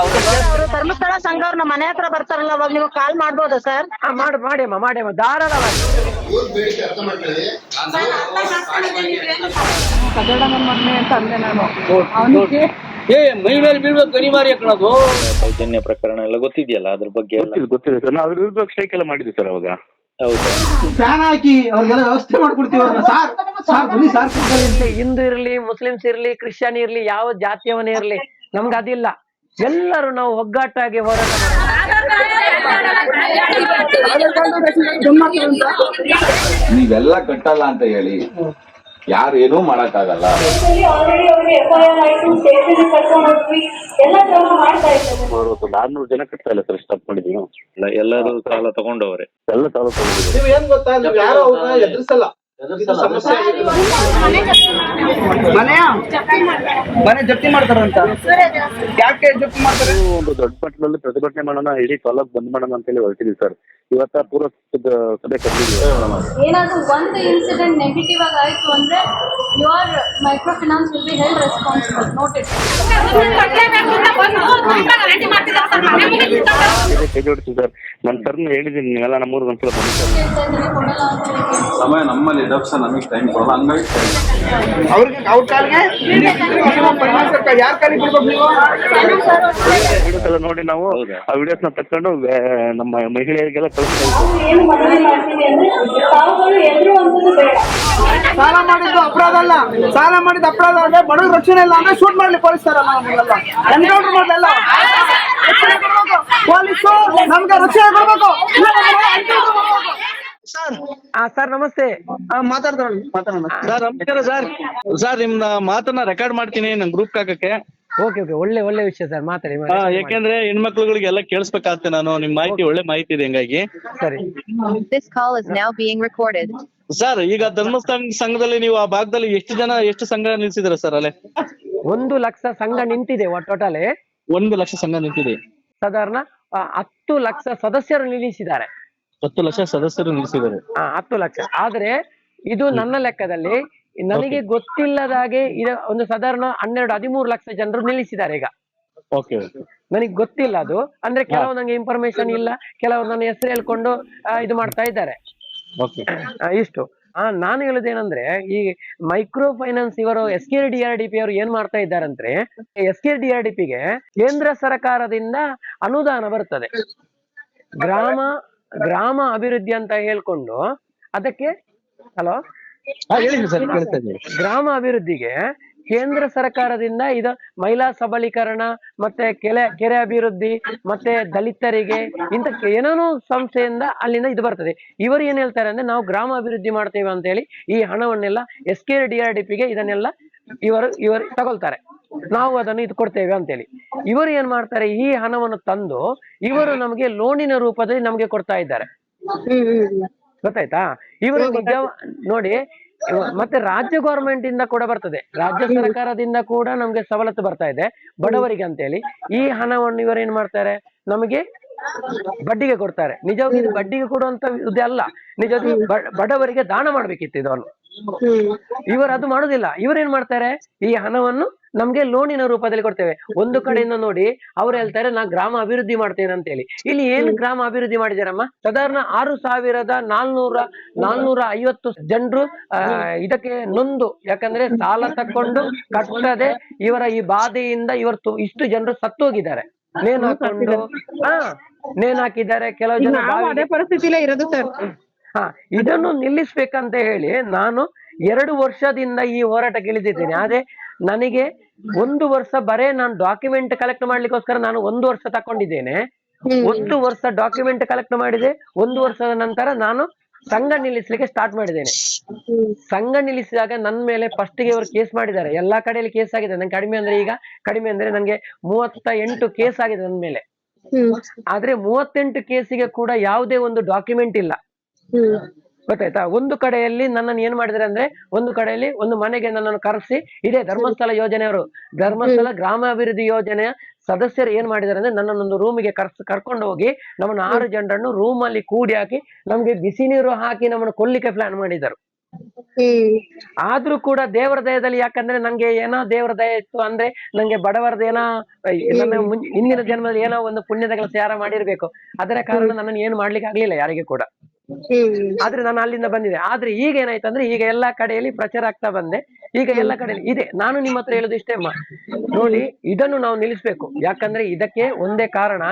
ಅವರು ಧರ್ಮಸ್ಥಳ ಸಂಘ ಅವ್ರ ನಮ್ಮ ಮನೆ ಹತ್ರ ಬರ್ತಾರಲ್ಲ, ಅವಾಗ ನೀವು ಕಾಲ್ ಮಾಡ್ಬೋದಾ ಸರ್? ಮಾಡಿ ಅಮ್ಮ ಧಾರಾಳವಾಗಿ. ಅಂತ ಅಂದೆ ನಾನು. ಮೈ ಮೇಲೆ ಬೀಳ್ಬೇಕು ಅನಿವಾರ್ಯ ಕಣದು. ಸೌಜನ್ಯ ಪ್ರಕರಣ ಎಲ್ಲ ಗೊತ್ತಿದೆಯಲ್ಲ, ಅದ್ರ ಬಗ್ಗೆ ಗೊತ್ತಿದೆ ಸರ್. ನಾವು ವಿರುದ್ಧ ಸ್ಟ್ರೈಕ್ ಎಲ್ಲ ಮಾಡಿದ್ವಿ ಸರ್ ಅವಾಗ. ಹೌದಾ? ಫ್ಯಾನ್ ಹಾಕಿ ಅವ್ರಿಗೆಲ್ಲ ವ್ಯವಸ್ಥೆ ಮಾಡ್ಕೊಡ್ತೀವಿ. ಹಿಂದೂ ಇರ್ಲಿ, ಮುಸ್ಲಿಮ್ಸ್ ಇರ್ಲಿ, ಕ್ರಿಶ್ಚಿಯನ್ ಇರ್ಲಿ, ಯಾವ ಜಾತಿಯವನೇ ಇರ್ಲಿ, ನಮ್ಗೆ ಅದಿಲ್ಲ. ಎಲ್ಲರೂ ನಾವು ಒಗ್ಗಟ್ಟಾಗಿ ಹೋರಾಟ ನೀವೆಲ್ಲ ಕಟ್ಟಲ್ಲ ಅಂತ ಹೇಳಿ ಯಾರು ಏನೂ ಮಾಡಕ್ಕಾಗಲ್ಲ. ಒಂದು 600 ಜನ ಕಟ್ತಾ ಇಲ್ಲ ಸರ್, ಸ್ಟಾಪ್ ಮಾಡಿದೀವಿ. ಎಲ್ಲರೂ ಸಾಲ ತಗೊಂಡವ್ರೆ. ಎಲ್ಲ ಸಾಲ ತಗೊಂಡಿದ್ದೀವಿ. ನೀವು ಏನ್ ಗೊತ್ತಾ, ನೀವು ಯಾರು ಅವ್ರನ್ನ ಎದುರಿಸಲ್ಲ. ಸಮಸ್ಯೆ ಮನೆ ಜಪ್ತಿ ಮಾಡ್ತಾರಂತ. ಯಾಕೆ ಜಪ್ತಿ ಮಾಡ್ತಾರೆ? ಒಂದು ದೊಡ್ಡ ಮಟ್ಟದಲ್ಲಿ ಪ್ರತಿಭಟನೆ ಮಾಡೋಣ, ಇಡೀ ತಾಲೂಕು ಬಂದ್ ಮಾಡೋಣ ಅಂತ ಹೇಳಿ ಹೊರಟಿದ್ವಿ ಸರ್. ಇವತ್ತ ಪೂರ್ವ ಸಭೆ ಕರೆದಿದ್ದೀವಿ. ಏನಾದ್ರೂ ಒಂದು ಇನ್ಸಿಡೆಂಟ್ ನೆಗೆಟಿವ್ ಆಗಿ ಆಯ್ತು ಅಂದ್ರೆ your micro finance will be held responsible. Notice ಕೈ ಜೋಡಿಸಿ ಸರ್. ನಾನು ಸರ್ನ ಹೇಳಿದ್ದೀನಿ, ನೀವೆಲ್ಲ ನಮ್ಮೂರಿಗೆ ಒಂದ್ಸಲ ಬನ್ನಿ ಸರ್. ಸಮಯ ನಮ್ಮಲ್ಲಿ ಡಬ್ಸ ನಮಗೆ ಟೈಮ್ ಕೊಡಲ್ಲ, ಹಂಗಾಗಿ ಅವ್ರಿಗೆ ಅವ್ರ ಕಾಲಿಗೆ ಯಾರ ಕಾಲಿಗೆ ಬಿಡ್ಬೇಕು ನೀವು? ವಿಡಿಯೋಸ್ ಎಲ್ಲ ನೋಡಿ ನಾವು ಆ ವಿಡಿಯೋಸ್ ನ ತಕೊಂಡು ನಮ್ಮ ಮಹಿಳೆಯರಿಗೆಲ್ಲ ಕಳಿಸ್ತಾ ಸಾಲ ಮಾಡಿದ್ದು ಅಪರಾಧ ಅಲ್ಲ. ಸಾಲ ಮಾಡಿದ ಅಪರಾಧ ಅಂದ್ರೆ ಬಡವ್ರ ರಕ್ಷಣೆ ಇಲ್ಲ ಅಂದ್ರೆ ಶೂಟ್ ಮಾಡ್ಲಿ ಪೊಲೀಸರಲ್ಲ, ನಮಗೆಲ್ಲ ಎನ್ಕೌಂಟರ್ ಮಾಡಲ್ಲ. ಪೊಲೀಸು ನಮ್ಗೆ ರಕ್ಷಣೆ ಕೊಡ್ಬೇಕು. ಸರ್ ನಮಸ್ತೆ. ಮಾತಾಡೋಣ ಸರ್. ನಮಸ್ಕಾರ ಸರ್. ಸರ್ ನಿಮ್ನ ಮಾತನ್ನ ರೆಕಾರ್ಡ್ ಮಾಡ್ತೀನಿ ನನ್ ಗ್ರೂಪ್ ಹಾಕಕ್ಕೆ. ಓಕೆ ಒಳ್ಳೆ ವಿಷಯ ಸರ್, ಮಾತಾಡಿ. ಯಾಕೆಂದ್ರೆ ಹೆಣ್ಮಕ್ಳುಗಳಿಗೆಲ್ಲ ಕೇಳಿಸ್ಬೇಕಾಗ್ತದೆ. ನಾನು ನಿಮ್ ಮಾಹಿತಿ ಒಳ್ಳೆ ಮಾಹಿತಿ ಇದೆ, ಹಿಂಗಾಗಿ. ಸರಿ ಸರ್, ಈಗ ಧರ್ಮಸ್ಥಳ ಸಂಘದಲ್ಲಿ ನೀವು ಆ ಭಾಗದಲ್ಲಿ ಎಷ್ಟು ಸಂಘ ನಿಲ್ಸಿದ್ರ ಸರ್? ಅಲ್ಲೇ 1 ಲಕ್ಷ ಸಂಘ ನಿಂತಿದೆ. ಟೋಟಲ್ 1 ಲಕ್ಷ ಸಂಘ ನಿಂತಿದೆ. ಸಾಧಾರಣ 10 ಲಕ್ಷ ಸದಸ್ಯರು ನಿಲ್ಲಿಸಿದ್ದಾರೆ. 10 ಲಕ್ಷ ಸದಸ್ಯರು ನಿಲ್ಲಿಸಿದ್ದಾರೆ. 10 ಲಕ್ಷ. ಆದ್ರೆ ಇದು ನನ್ನ ಲೆಕ್ಕದಲ್ಲಿ ನನಗೆ ಗೊತ್ತಿಲ್ಲದಾಗೆ ಒಂದು ಸಾಧಾರಣ 12-13 ಲಕ್ಷ ಜನರು ನಿಲ್ಲಿಸಿದ್ದಾರೆ ಈಗ. ನನಗೆ ಗೊತ್ತಿಲ್ಲ ಅದು. ಅಂದ್ರೆ ಕೆಲವು ನಂಗೆ ಇನ್ಫಾರ್ಮೇಶನ್ ಇಲ್ಲ, ಕೆಲವರು ನನ್ನ ಹೆಸರು ಹೇಳ್ಕೊಂಡು ಇದು ಮಾಡ್ತಾ ಇದ್ದಾರೆ. ಇಷ್ಟು. ನಾನು ಹೇಳುದೇನಂದ್ರೆ, ಈ ಮೈಕ್ರೋ ಫೈನಾನ್ಸ್ ಇವರು SKDRDP ಅವರು ಏನ್ ಮಾಡ್ತಾ ಇದ್ದಾರಂದ್ರೆ, SKDRDP ಗೆ ಕೇಂದ್ರ ಸರ್ಕಾರದಿಂದ ಅನುದಾನ ಬರ್ತದೆ. ಗ್ರಾಮ ಅಭಿವೃದ್ಧಿ ಅಂತ ಹೇಳ್ಕೊಂಡು ಅದಕ್ಕೆ ಗ್ರಾಮ ಅಭಿವೃದ್ಧಿಗೆ ಕೇಂದ್ರ ಸರ್ಕಾರದಿಂದ ಇದು ಮಹಿಳಾ ಸಬಲೀಕರಣ, ಮತ್ತೆ ಕೆರೆ ಅಭಿವೃದ್ಧಿ, ಮತ್ತೆ ದಲಿತರಿಗೆ ಇಂತ ಏನೇನೋ ಸಂಸ್ಥೆಯಿಂದ ಅಲ್ಲಿಂದ ಇದು ಬರ್ತದೆ. ಇವರು ಏನ್ ಹೇಳ್ತಾರೆ ಅಂದ್ರೆ, ನಾವು ಗ್ರಾಮ ಅಭಿವೃದ್ಧಿ ಮಾಡ್ತೇವೆ ಅಂತ ಹೇಳಿ ಈ ಹಣವನ್ನೆಲ್ಲ SKDRDP ಗೆ ಇದನ್ನೆಲ್ಲ ಇವರು ತಗೊಳ್ತಾರೆ. ನಾವು ಅದನ್ನು ಇದು ಕೊಡ್ತೇವೆ ಅಂತೇಳಿ ಇವರು ಏನ್ ಮಾಡ್ತಾರೆ, ಈ ಹಣವನ್ನು ತಂದು ಇವರು ನಮಗೆ ಲೋನಿನ ರೂಪದಲ್ಲಿ ನಮಗೆ ಕೊಡ್ತಾ ಇದ್ದಾರೆ. ಗೊತ್ತಾಯ್ತಾ? ಇವರು ನಿಜ ನೋಡಿ. ಮತ್ತೆ ರಾಜ್ಯ ಗವರ್ಮೆಂಟ್ ಇಂದ ಕೂಡ ಬರ್ತದೆ, ರಾಜ್ಯ ಸರ್ಕಾರದಿಂದ ಕೂಡ ನಮ್ಗೆ ಸವಲತ್ತು ಬರ್ತಾ ಇದೆ ಬಡವರಿಗೆ ಅಂತೇಳಿ. ಈ ಹಣವನ್ನು ಇವರು ಏನ್ ಮಾಡ್ತಾರೆ, ನಮಗೆ ಬಡ್ಡಿಗೆ ಕೊಡ್ತಾರೆ. ನಿಜವಾಗಿ ಇದು ಬಡ್ಡಿಗೆ ಕೊಡುವಂತ ಇದಲ್ಲ, ನಿಜವಾಗಿ ಬಡವರಿಗೆ ದಾನ ಮಾಡ್ಬೇಕಿತ್ತು ಇದನ್ನು. ಇವರು ಅದು ಮಾಡುದಿಲ್ಲ. ಇವ್ರೇನ್ ಮಾಡ್ತಾರೆ, ಈ ಹಣವನ್ನು ನಮ್ಗೆ ಲೋನಿನ ರೂಪದಲ್ಲಿ ಕೊಡ್ತೇವೆ. ಒಂದು ಕಡೆಯಿಂದ ನೋಡಿ ಅವ್ರು ಹೇಳ್ತಾರೆ, ನಾ ಗ್ರಾಮ ಅಭಿವೃದ್ಧಿ ಮಾಡ್ತೇನೆ ಅಂತ ಹೇಳಿ. ಇಲ್ಲಿ ಏನು ಗ್ರಾಮ ಅಭಿವೃದ್ಧಿ ಮಾಡಿದಾರಮ್ಮ? ಸಾಧಾರಣ 6450 ಜನರು ಇದಕ್ಕೆ ನೊಂದು, ಯಾಕಂದ್ರೆ ಸಾಲ ತಕೊಂಡು ಕಟ್ಟದೆ ಇವರ ಈ ಬಾಧೆಯಿಂದ ಇವರು ಇಷ್ಟು ಜನರು ಸತ್ತು ಹೋಗಿದ್ದಾರೆ. ನೇಣು ಹಾಕಿದ್ದಾರೆ. ಕೆಲವು ಜನ ಅದೇ ಪರಿಸ್ಥಿತಿಲೇ ಇರೋದು ಸರ್. ಇದನ್ನು ನಿಲ್ಲಿಸ್ಬೇಕಂತ ಹೇಳಿ ನಾನು 2 ವರ್ಷದಿಂದ ಈ ಹೋರಾಟಕ್ಕೆ ಇಳಿದಿದ್ದೇನೆ. ಆದ್ರೆ ನನಗೆ 1 ವರ್ಷ ನಾನು ಡಾಕ್ಯುಮೆಂಟ್ ಕಲೆಕ್ಟ್ ಮಾಡ್ಲಿಕ್ಕೋಸ್ಕರ ನಾನು 1 ವರ್ಷ ತಕೊಂಡಿದ್ದೇನೆ. 1 ವರ್ಷ ಡಾಕ್ಯುಮೆಂಟ್ ಕಲೆಕ್ಟ್ ಮಾಡಿದೆ. 1 ವರ್ಷದ ನಂತರ ನಾನು ಸಂಘ ನಿಲ್ಲಿಸ್ಲಿಕ್ಕೆ ಸ್ಟಾರ್ಟ್ ಮಾಡಿದ್ದೇನೆ. ಸಂಘ ನಿಲ್ಲಿಸಿದಾಗ ನನ್ನ ಮೇಲೆ ಫಸ್ಟ್ ಗೆ ಅವರು ಕೇಸ್ ಮಾಡಿದ್ದಾರೆ. ಎಲ್ಲಾ ಕಡೆಯಲ್ಲಿ ಕೇಸ್ ಆಗಿದೆ. ನಂಗೆ ಕಡಿಮೆ ಅಂದ್ರೆ ನಂಗೆ 38 ಕೇಸ್ ಆಗಿದೆ ನನ್ನ ಮೇಲೆ. ಆದ್ರೆ 38 ಕೇಸಿಗೆ ಕೂಡ ಯಾವುದೇ ಒಂದು ಡಾಕ್ಯುಮೆಂಟ್ ಇಲ್ಲ. ಗೊತ್ತಾಯ್ತಾ? ಒಂದು ಕಡೆಯಲ್ಲಿ ನನ್ನನ್ನು ಏನ್ ಮಾಡಿದ್ರೆ ಅಂದ್ರೆ, ಒಂದು ಕಡೆಯಲ್ಲಿ ಒಂದು ಮನೆಗೆ ನನ್ನನ್ನು ಕರೆಸಿ, ಇದೇ ಧರ್ಮಸ್ಥಳ ಯೋಜನೆಯವರು, ಧರ್ಮಸ್ಥಳ ಗ್ರಾಮಾಭಿವೃದ್ಧಿ ಯೋಜನೆಯ ಸದಸ್ಯರು ಏನ್ ಮಾಡಿದಾರೆ ಅಂದ್ರೆ, ನನ್ನನ್ನೊಂದು ರೂಮಿಗೆ ಕರ್ಕೊಂಡು ಹೋಗಿ ನಮ್ಮನ್ನು 6 ಜನರನ್ನು ರೂಮ್ ಅಲ್ಲಿ ಕೂಡಿ ಹಾಕಿ ನಮ್ಗೆ ಬಿಸಿ ನೀರು ಹಾಕಿ ನಮ್ಮನ್ನು ಕೊಲ್ಲಿಕ್ಕೆ ಪ್ಲಾನ್ ಮಾಡಿದರು. ಆದ್ರೂ ಕೂಡ ದೇವರ ದಯದಲ್ಲಿ, ಯಾಕಂದ್ರೆ ನಂಗೆ ಏನೋ ದೇವರ ದಯ ಇತ್ತು ಅಂದ್ರೆ ನಂಗೆ ಬಡವರದ್ದು ಏನೋ ನನ್ನ ಹಿಂದಿನ ಜನ್ಮದಲ್ಲಿ ಏನೋ ಒಂದು ಪುಣ್ಯದ ಕೆಲಸ ಯಾರ ಮಾಡಿರ್ಬೇಕು, ಅದರ ಕಾರಣ ನನ್ನನ್ನು ಏನು ಮಾಡ್ಲಿಕ್ಕೆ ಆಗ್ಲಿಲ್ಲ ಯಾರಿಗೆ ಕೂಡ. ಆದ್ರೆ ನಾನು ಅಲ್ಲಿಂದ ಬಂದಿದೆ. ಆದ್ರೆ ಈಗ ಏನಾಯ್ತಂದ್ರೆ ಈಗ ಎಲ್ಲಾ ಕಡೆಯಲ್ಲಿ ಪ್ರಚಾರ ಆಗ್ತಾ ಬಂದೆ, ಈಗ ಎಲ್ಲಾ ಕಡೆಯಲ್ಲಿ ಇದೆ. ನಾನು ನಿಮ್ಮ ಹತ್ರ ಹೇಳುದು ಇಷ್ಟೇ ಅಮ್ಮ, ನೋಡಿ ಇದನ್ನು ನಾವು ನಿಲ್ಲಿಸ್ಬೇಕು. ಯಾಕಂದ್ರೆ ಇದಕ್ಕೆ ಒಂದೇ ಕಾರಣ,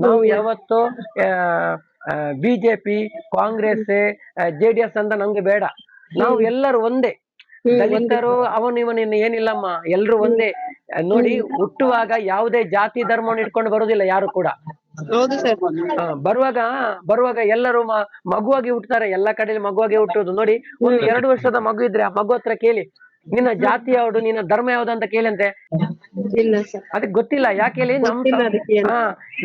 ನಾವು ಯಾವತ್ತು ಬಿಜೆಪಿ, ಕಾಂಗ್ರೆಸ್, JDS ಅಂತ ನಮ್ಗೆ ಬೇಡ. ನಾವು ಎಲ್ಲರೂ ಒಂದೇ, ದಲಿತರು ಅವನು ಇವನು ಏನಿಲ್ಲಮ್ಮ, ಎಲ್ರು ಒಂದೇ. ನೋಡಿ, ಹುಟ್ಟುವಾಗ ಯಾವುದೇ ಜಾತಿ ಧರ್ಮವನ್ನು ಇಟ್ಕೊಂಡು ಬರುದಿಲ್ಲ ಯಾರು ಕೂಡ. ಬರುವಾಗ ಎಲ್ಲರೂ ಮಗುವಾಗಿ ಹುಟ್ಟುತ್ತಾರೆ. ಎಲ್ಲಾ ಕಡೆಯಲ್ಲಿ ಮಗುವಾಗಿ ಹುಟ್ಟುದು. ನೋಡಿ, ಒಂದು 2 ವರ್ಷದ ಮಗು ಇದ್ರೆ ಆ ಮಗು ಹತ್ರ ಕೇಳಿ, ನಿನ್ನ ಜಾತಿ ಯಾವುದು, ನಿನ್ನ ಧರ್ಮ ಯಾವ್ದು ಅಂತ ಕೇಳಂತೆ. ಅದಕ್ಕೆ ಗೊತ್ತಿಲ್ಲ. ಯಾಕೆ ಹೇಳಿ,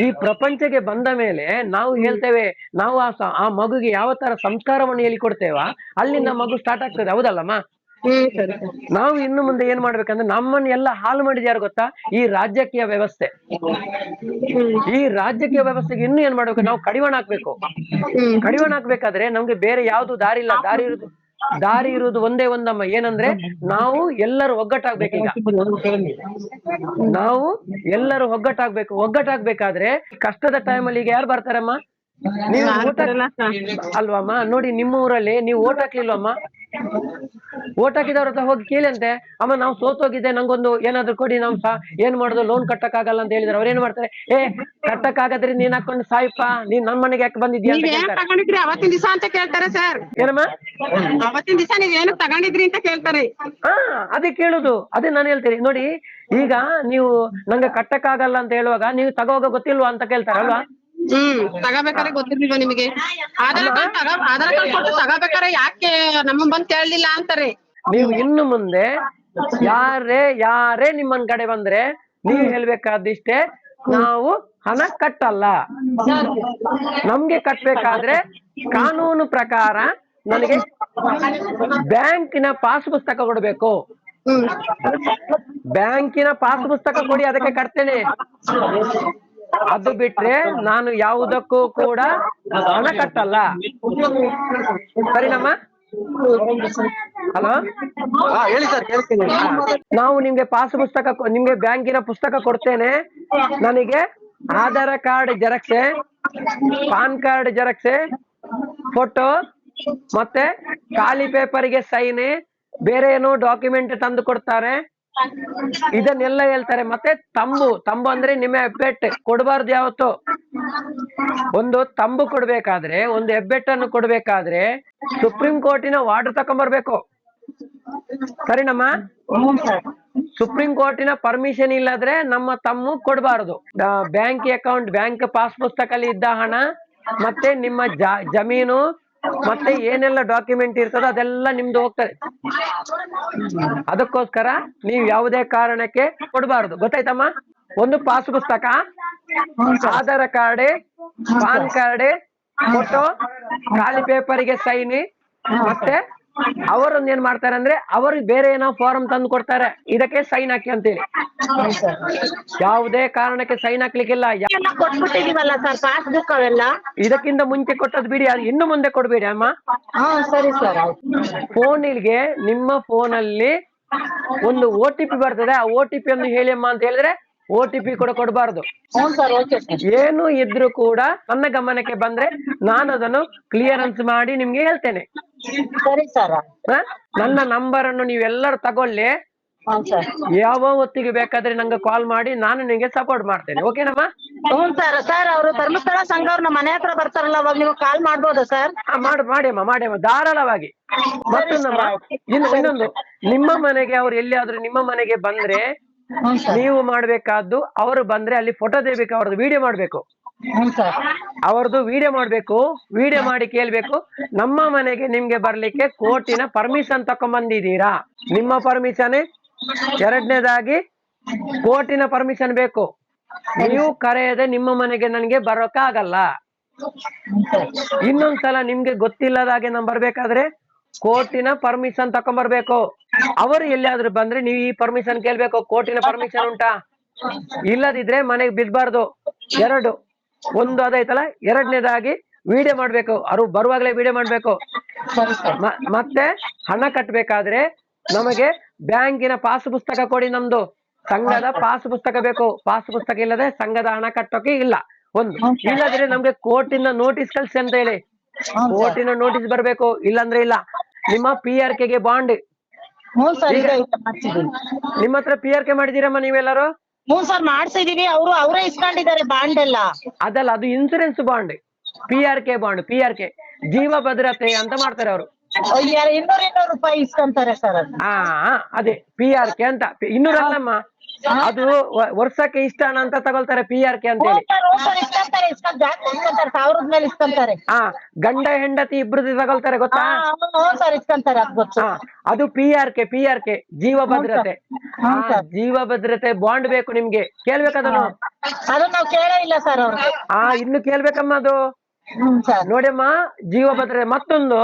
ಈ ಪ್ರಪಂಚಕ್ಕೆ ಬಂದ ಮೇಲೆ ನಾವು ಹೇಳ್ತೇವೆ, ನಾವು ಆ ಮಗುಗೆ ಯಾವ ತರ ಸಂಸ್ಕಾರವನ್ನು ಹೇಳಿಕೊಡ್ತೇವ, ಅಲ್ಲಿಂದ ಮಗು ಸ್ಟಾರ್ಟ್ ಆಗ್ತದೆ. ಹೌದಲ್ಲಮ್ಮ? ನಾವು ಇನ್ನು ಮುಂದೆ ಏನ್ ಮಾಡ್ಬೇಕಂದ್ರೆ, ನಮ್ಮನ್ನ ಎಲ್ಲ ಹಾಳು ಮಾಡಿದ ಯಾರು ಗೊತ್ತಾ? ಈ ರಾಜಕೀಯ ವ್ಯವಸ್ಥೆ. ಈ ರಾಜಕೀಯ ವ್ಯವಸ್ಥೆಗೆ ಇನ್ನು ಏನ್ ಮಾಡ್ಬೇಕು, ನಾವು ಕಡಿವಾಣ ಹಾಕ್ಬೇಕು. ಕಡಿವಾಣ ಹಾಕ್ಬೇಕಾದ್ರೆ ನಮ್ಗೆ ಬೇರೆ ಯಾವ್ದು ದಾರಿ ಇಲ್ಲ. ದಾರಿ ಇರುವುದು ಒಂದೇ ಒಂದಮ್ಮ, ಏನಂದ್ರೆ ನಾವು ಎಲ್ಲರೂ ಒಗ್ಗಟ್ಟಾಗ್ಬೇಕೀಗ. ನಾವು ಎಲ್ಲರೂ ಒಗ್ಗಟ್ಟಾಗ್ಬೇಕು. ಒಗ್ಗಟ್ಟಾಗ್ಬೇಕಾದ್ರೆ ಕಷ್ಟದ ಟೈಮಲ್ಲಿ ಈಗ ಯಾರು ಬರ್ತಾರಮ್ಮ? ನೀವು ಅಲ್ವಮ್ಮ? ನೋಡಿ, ನಿಮ್ಮ ಊರಲ್ಲಿ ನೀವು ಓಟ್ ಹಾಕ್ಲಿಲ್ವಮ್ಮ? ಓಟ್ ಹಾಕಿದವ್ರ ಹತ್ರ ಹೋಗಿ ಕೇಳಂತೆ, ಅಮ್ಮ ನಾವು ಸೋತೋಗಿದ್ದೆ, ನಂಗೊಂದು ಏನಾದ್ರು ಕೊಡಿ, ನಾವು ಏನ್ ಮಾಡುದು, ಲೋನ್ ಕಟ್ಟಕ್ಕಾಗಲ್ಲ ಅಂತ ಹೇಳಿದ್ರೆ ಅವ್ರೇನ್ ಮಾಡ್ತಾರೆ, ಕಟ್ಟಕ್ಕಾಗದ್ರಿ ನೀನ್ ಹಾಕೊಂಡು ಸಾಯಿಪ್ಪ, ನೀನ್ ನನ್ ಮನೆಗೆ ಯಾಕೆ ಬಂದಿದ್ಯಾ ಅಂತ ಕೇಳ್ತಾರೆ. ಅವತ್ತಿನ ದಿವಸ ಅಂತ ಕೇಳ್ತಾರೆ ಸರ್. ಏನಮ್ಮ? ಅವತ್ತಿನ ದಿವಸ ನೀವ್ ಏನು ತಗೊಂಡಿದ್ರಿ ಅಂತ ಕೇಳ್ತಾರೆ. ಅದೇ ಕೇಳುದು. ಅದೇ ನಾನು ಹೇಳ್ತೀನಿ. ನೋಡಿ, ಈಗ ನೀವು ನಂಗೆ ಕಟ್ಟಕ್ಕಾಗಲ್ಲ ಅಂತ ಹೇಳುವಾಗ ನೀವು ತಗೋವಾಗ ಗೊತ್ತಿಲ್ವಾ ಅಂತ ಕೇಳ್ತಾರಲ್ವಾ? ತಗೋಬೇಕಾದ್ರೆ ಗೊತ್ತಿರ್ಲಿಲ್ವಾ ನಿಮಗೆ? ಆಧಾರ್ ಕಾರ್ಡ್ ಕೊಟ್ಟು ತಗೋಬೇಕಾರೆ ಯಾಕೆ ನಮ್ಮ ಬಂದ್ ಕೇಳಲಿಲ್ಲ ಅಂತಾರೆ. ನೀವು ಇನ್ನು ಮುಂದೆ ಯಾರೇ ನಿಮ್ಮನ್ ಕಡೆ ಬಂದ್ರೆ ನೀವು ಹೇಳ್ಬೇಕಾದಿಷ್ಟೇ, ನಾವು ಹಣ ಕಟ್ಟಲ್ಲ. ನಮ್ಗೆ ಕಟ್ಬೇಕಾದ್ರೆ ಕಾನೂನು ಪ್ರಕಾರ ನನಗೆ ಬ್ಯಾಂಕಿನ ಪಾಸ್ ಪುಸ್ತಕ ಕೊಡ್ಬೇಕು. ಬ್ಯಾಂಕಿನ ಪಾಸ್ ಪುಸ್ತಕ ಕೊಡಿ, ಅದಕ್ಕೆ ಕಟ್ತೇನೆ. ಅದು ಬಿಟ್ರೆ ನಾನು ಯಾವುದಕ್ಕೂ ಕೂಡ ಹಣ ಕಟ್ಟಲ್ಲ. ಸರಿನಮ್ಮ? ಹಲೋ, ಹೇಳಿ ಸರ್, ಕೇಳ್ತೀನಿ. ನಾವು ನಿಮ್ಗೆ ಪಾಸ್ ಪುಸ್ತಕ, ನಿಮ್ಗೆ ಬ್ಯಾಂಕಿನ ಪುಸ್ತಕ ಕೊಡ್ತೇನೆ. ನನಗೆ ಆಧಾರ್ ಕಾರ್ಡ್ ಜೆರಾಕ್ಸೆ, ಪಾನ್ ಕಾರ್ಡ್ ಜೆರಾಕ್ಸೆ, ಫೋಟೋ, ಮತ್ತೆ ಖಾಲಿ ಪೇಪರ್ಗೆ ಸೈನ್, ಬೇರೆ ಏನೋ ಡಾಕ್ಯುಮೆಂಟ್ ತಂದು ಕೊಡ್ತಾರೆ. ಇದನ್ನೆಲ್ಲ ಹೇಳ್ತಾರೆ. ಮತ್ತೆ ತಂಬು ಅಂದ್ರೆ ನಿಮ್ಮ ಹೆಬ್ಬೆಟ್ಟು ಕೊಡಬಾರ್ದು ಯಾವತ್ತು. ಒಂದು ತಂಬು ಕೊಡ್ಬೇಕಾದ್ರೆ, ಒಂದು ಹೆಬ್ಬೆಟ್ಟನ್ನು ಕೊಡ್ಬೇಕಾದ್ರೆ ಸುಪ್ರೀಂ ಕೋರ್ಟಿನ ವಾರ್ಡ್ ತಕೊಂಡ್ಬರ್ಬೇಕು. ಸರಿನಮ್ಮ? ಸುಪ್ರೀಂ ಕೋರ್ಟಿನ ಪರ್ಮಿಷನ್ ಇಲ್ಲದ್ರೆ ನಮ್ಮ ತಮ್ಮು ಕೊಡಬಾರದು. ಬ್ಯಾಂಕ್ ಅಕೌಂಟ್, ಬ್ಯಾಂಕ್ ಪಾಸ್ ಪುಸ್ತಕದಲ್ಲಿ ಇದ್ದ ಹಣ, ಮತ್ತೆ ನಿಮ್ಮ ಜಮೀನು, ಮತ್ತೆ ಏನೆಲ್ಲ ಡಾಕ್ಯುಮೆಂಟ್ ಇರ್ತದೋ ಅದೆಲ್ಲ ನಿಮ್ದು ಹೋಗ್ತದೆ. ಅದಕ್ಕೋಸ್ಕರ ನೀವು ಯಾವುದೇ ಕಾರಣಕ್ಕೆ ಕೊಡಬಾರದು. ಗೊತ್ತಾಯ್ತಮ್ಮ? ಒಂದು ಪಾಸ್ ಪುಸ್ತಕ, Aadhaar card, PAN card, photo, ಖಾಲಿ ಪೇಪರ್ಗೆ ಸೈನ್, ಮತ್ತೆ ಅವರೊಂದು ಏನ್ ಮಾಡ್ತಾರೆ ಅಂದ್ರೆ ಅವ್ರಿಗೆ ಬೇರೆ ಏನೋ ಫಾರಂ ತಂದು ಕೊಡ್ತಾರೆ, ಇದಕ್ಕೆ ಸೈನ್ ಹಾಕಿ ಅಂತೇಳಿ. ಯಾವುದೇ ಕಾರಣಕ್ಕೆ ಸೈನ್ ಹಾಕ್ಲಿಕ್ಕಿಲ್ಲ. ಕೊಟ್ಬಿಟ್ಟಿದೀವಲ್ಲ ಸರ್ ಪಾಸ್ ಬುಕ್ ಅವೆಲ್ಲ. ಇದಕ್ಕಿಂತ ಮುಂಚೆ ಕೊಟ್ಟದ್ ಬಿಡಿ, ಅದು ಇನ್ನು ಮುಂದೆ ಕೊಡ್ಬೇಡಿ ಅಮ್ಮ. ಸರಿ ಸರ್. ಫೋನಿಗೆ, ನಿಮ್ಮ ಫೋನಲ್ಲಿ ಒಂದು OTP ಬರ್ತದೆ, ಆ OTP ಅನ್ನು ಹೇಳಿ ಅಮ್ಮ ಅಂತ ಹೇಳಿದ್ರೆ OTP ಕೂಡ ಕೊಡಬಾರದು. ಏನು ಇದ್ರು ಕೂಡ ನನ್ನ ಗಮನಕ್ಕೆ ಬಂದ್ರೆ ನಾನು ಅದನ್ನು ಕ್ಲಿಯರೆನ್ಸ್ ಮಾಡಿ ನಿಮ್ಗೆ ಹೇಳ್ತೇನೆ. ಸರಿ ಸರ್. ನನ್ನ ನಂಬರ್ ಅನ್ನು ನೀವೆಲ್ಲರೂ ತಗೊಳ್ಳಿ. ಯಾವ ಹೊತ್ತಿಗೆ ಬೇಕಾದ್ರೆ ನಂಗೆ ಕಾಲ್ ಮಾಡಿ, ನಾನು ನಿಮಗೆ ಸಪೋರ್ಟ್ ಮಾಡ್ತೇನೆ. ಓಕೆನಮ್ಮ? ಸರ್ ಅವರು ಧರ್ಮಸ್ಥಳ ಸಂಘ ಅವ್ರು ನಮ್ಮ ಮನೆ ಹತ್ರ ಬರ್ತಾರಲ್ಲ, ಅವಾಗ ನೀವು ಕಾಲ್ ಮಾಡ್ಬೋದಾ ಸರ್? ಮಾಡಿ ಧಾರಾಳವಾಗಿ. ಮತ್ತೊಂದಮ್ಮ, ಇನ್ನೊಂದು, ನಿಮ್ಮ ಮನೆಗೆ ಅವ್ರು ಎಲ್ಲಿಯಾದ್ರೂ ನಿಮ್ಮ ಮನೆಗೆ ಬಂದ್ರೆ ನೀವು ಮಾಡ್ಬೇಕಾದ್ದು, ಅವರು ಬಂದ್ರೆ ಅಲ್ಲಿ ಫೋಟೋ ತೆಗಿಬೇಕು, ಅವ್ರದ್ದು ವಿಡಿಯೋ ಮಾಡ್ಬೇಕು. ಅವ್ರದ್ದು ವಿಡಿಯೋ ಮಾಡ್ಬೇಕು. ವಿಡಿಯೋ ಮಾಡಿ ಕೇಳ್ಬೇಕು, ನಮ್ಮ ಮನೆಗೆ ನಿಮ್ಗೆ ಬರ್ಲಿಕ್ಕೆ ಕೋರ್ಟಿನ ಪರ್ಮಿಷನ್ ತಕೊಂಡ್ಬಂದಿದ್ದೀರಾ? ನಿಮ್ಮ ಪರ್ಮಿಷನ್. ಎರಡನೇದಾಗಿ ಕೋರ್ಟಿನ ಪರ್ಮಿಷನ್ ಬೇಕು. ನೀವು ಕರೆಯದೆ ನಿಮ್ಮ ಮನೆಗೆ ನನಗೆ ಬರೋಕ್ಕಾಗಲ್ಲ. ಇನ್ನೊಂದ್ಸಲ ನಿಮ್ಗೆ ಗೊತ್ತಿಲ್ಲದಾಗೆ ನಾನು ಬರ್ಬೇಕಾದ್ರೆ ಕೋರ್ಟಿನ ಪರ್ಮಿಷನ್ ತಕೊಂಡ್ಬರ್ಬೇಕು. ಅವರು ಎಲ್ಲಿಯಾದ್ರೂ ಬಂದ್ರೆ ನೀವು ಈ ಪರ್ಮಿಷನ್ ಕೇಳ್ಬೇಕು, ಕೋರ್ಟಿನ ಪರ್ಮಿಷನ್ ಉಂಟಾ? ಇಲ್ಲದಿದ್ರೆ ಮನೆಗೆ ಬಿಡ್ಬಾರ್ದು. ಒಂದು ಅದಾಯ್ತಲ್ಲ. ಎರಡನೇದಾಗಿ ವಿಡಿಯೋ ಮಾಡ್ಬೇಕು, ಅವ್ರು ಬರುವಾಗಲೇ ವಿಡಿಯೋ ಮಾಡ್ಬೇಕು. ಮತ್ತೆ ಹಣ ಕಟ್ಟಬೇಕಾದ್ರೆ ನಮಗೆ ಬ್ಯಾಂಕಿನ ಪಾಸ್ ಪುಸ್ತಕ ಕೊಡಿ, ನಮ್ದು ಸಂಘದ ಪಾಸ್ ಪುಸ್ತಕ ಬೇಕು. ಪಾಸ್ ಪುಸ್ತಕ ಇಲ್ಲದೆ ಸಂಘದ ಹಣ ಕಟ್ಟೋಕೆ ಇಲ್ಲ. ಒಂದು ಇಲ್ಲದ್ರೆ ನಮ್ಗೆ ಕೋರ್ಟಿನ ನೋಟಿಸ್ ಕಳ್ಸಿ ಅಂತ ಹೇಳಿ, ಕೋರ್ಟಿನ ನೋಟಿಸ್ ಬರ್ಬೇಕು, ಇಲ್ಲಾಂದ್ರೆ ಇಲ್ಲ. ನಿಮ್ಮ PRK ಗೆ ಬಾಂಡ್, ಹ್ಞೂ ಸರ್ ಇದೆ ಮಾಡ್ಸಿದೀನಿ. ನಿಮ್ಮ ಹತ್ರ PRK ಮಾಡಿದೀರಮ್ಮ ನೀವೆಲ್ಲರೂ? ಹ್ಞೂ ಸರ್ ಮಾಡ್ಸಿದೀವಿ. ಅವರೇ ಇಸ್ಕೊಂಡಿದ್ದಾರೆ ಬಾಂಡ್ ಎಲ್ಲ. ಅದಲ್ಲ, ಅದು insurance bond. PRK bond, PRK ಜೀವ ಭದ್ರತೆ ಅಂತ ಮಾಡ್ತಾರೆ ಅವರು. 200 ರೂಪಾಯಿ ಇಸ್ಕೊಂತಾರೆ ಸರ್ ಅದು. ಅದೇ PRK ಅಂತ. 200 ಅಲ್ಲಮ್ಮ, ಅದು ವರ್ಷಕ್ಕೆ ಇಷ್ಟ ಅಂತ ತಗೊಳ್ತಾರೆ PRK ಅಂತ ಹೇಳಿ. ಇಸ್ಕೊಂತಾರೆ 1000 ಮೇಲೆ ಇಸ್ಕೊಂತಾರೆ. ಗಂಡ ಹೆಂಡತಿ ಇಬ್ರದ್ದು ತಗೊಳ್ತಾರೆ, ಗೊತ್ತಾ? ಹ್ಞೂ ಸರ್ ಇಸ್ಕೊಂತಾರೆ, ಅದು ಗೊತ್ತು. ಅದು PRK ಜೀವ ಭದ್ರತೆ. ಜೀವ ಭದ್ರತೆ ಬಾಂಡ್ ಬೇಕು ನಿಮ್ಗೆ, ಕೇಳ್ಬೇಕದನ್ನು? ಅದನ್ನ ನಾವು ಕೇಳೇ ಇಲ್ಲ ಸರ್ ಅವ್ರು. ಇನ್ನು ಕೇಳ್ಬೇಕಮ್ಮ ಅದು. ಸರ್ ನೋಡಮ್ಮ, ಜೀವ ಭದ್ರತೆ. ಮತ್ತೊಂದು,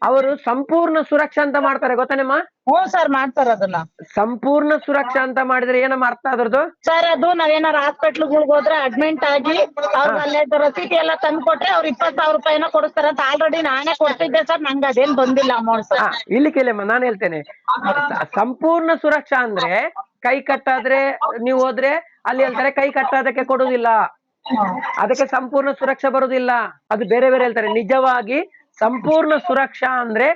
ಅವರು ಸಂಪೂರ್ಣ ಸುರಕ್ಷಾ ಅಂತ ಮಾಡ್ತಾರೆ, ಗೊತ್ತಾನಮ್ಮ? ಹ್ಞೂ ಸರ್ ಮಾಡ್ತಾರೆ ಅದನ್ನ. ಸಂಪೂರ್ಣ ಸುರಕ್ಷಾ ಅಂತ ಮಾಡಿದ್ರೆ ಏನಮ್ಮ ಅರ್ಥ ಅದ್ರದ್ದು? ಸರ್ ಅದು ನಾವೇನಾರ ಹಾಸ್ಪಿಟ್ಲ್ಗಳಿಗೆ ಹೋದ್ರೆ ಅಡ್ಮಿಟ್ ಆಗಿ ಅವ್ರ ಅಲ್ಲೇ ರಸೀದಿ ಎಲ್ಲ ತಂದು ಕೊಟ್ರೆ ಅವ್ರು 20,000 ರೂಪಾಯಿನ ಕೊಡಿಸ್ತಾರೆ ಅಂತ ಆಲ್ರೆಡಿ ನಾನೇ ಕೊಡ್ತಿದ್ದೆ ಸರ್. ನಂಗೆ ಅದೇನ್ ಬಂದಿಲ್ಲ ಅಮೌಂಟ್ ಸರ್. ಇಲ್ಲಿ ಕೇಳಮ್ಮ, ನಾನು ಹೇಳ್ತೇನೆ. ಸಂಪೂರ್ಣ ಸುರಕ್ಷಾ ಅಂದ್ರೆ ಕೈ ಕಟ್ಟಾದ್ರೆ ನೀವು ಹೋದ್ರೆ ಅಲ್ಲಿ ಹೇಳ್ತಾರೆ ಕೈ ಕಟ್ಟಾದಕ್ಕೆ ಕೊಡುದಿಲ್ಲ, ಅದಕ್ಕೆ ಸಂಪೂರ್ಣ ಸುರಕ್ಷಾ ಬರುದಿಲ್ಲ. ಅದು ಬೇರೆ ಬೇರೆ ಹೇಳ್ತಾರೆ. ನಿಜವಾಗಿ ಸಂಪೂರ್ಣ ಸುರಕ್ಷಾ ಅಂದ್ರೆ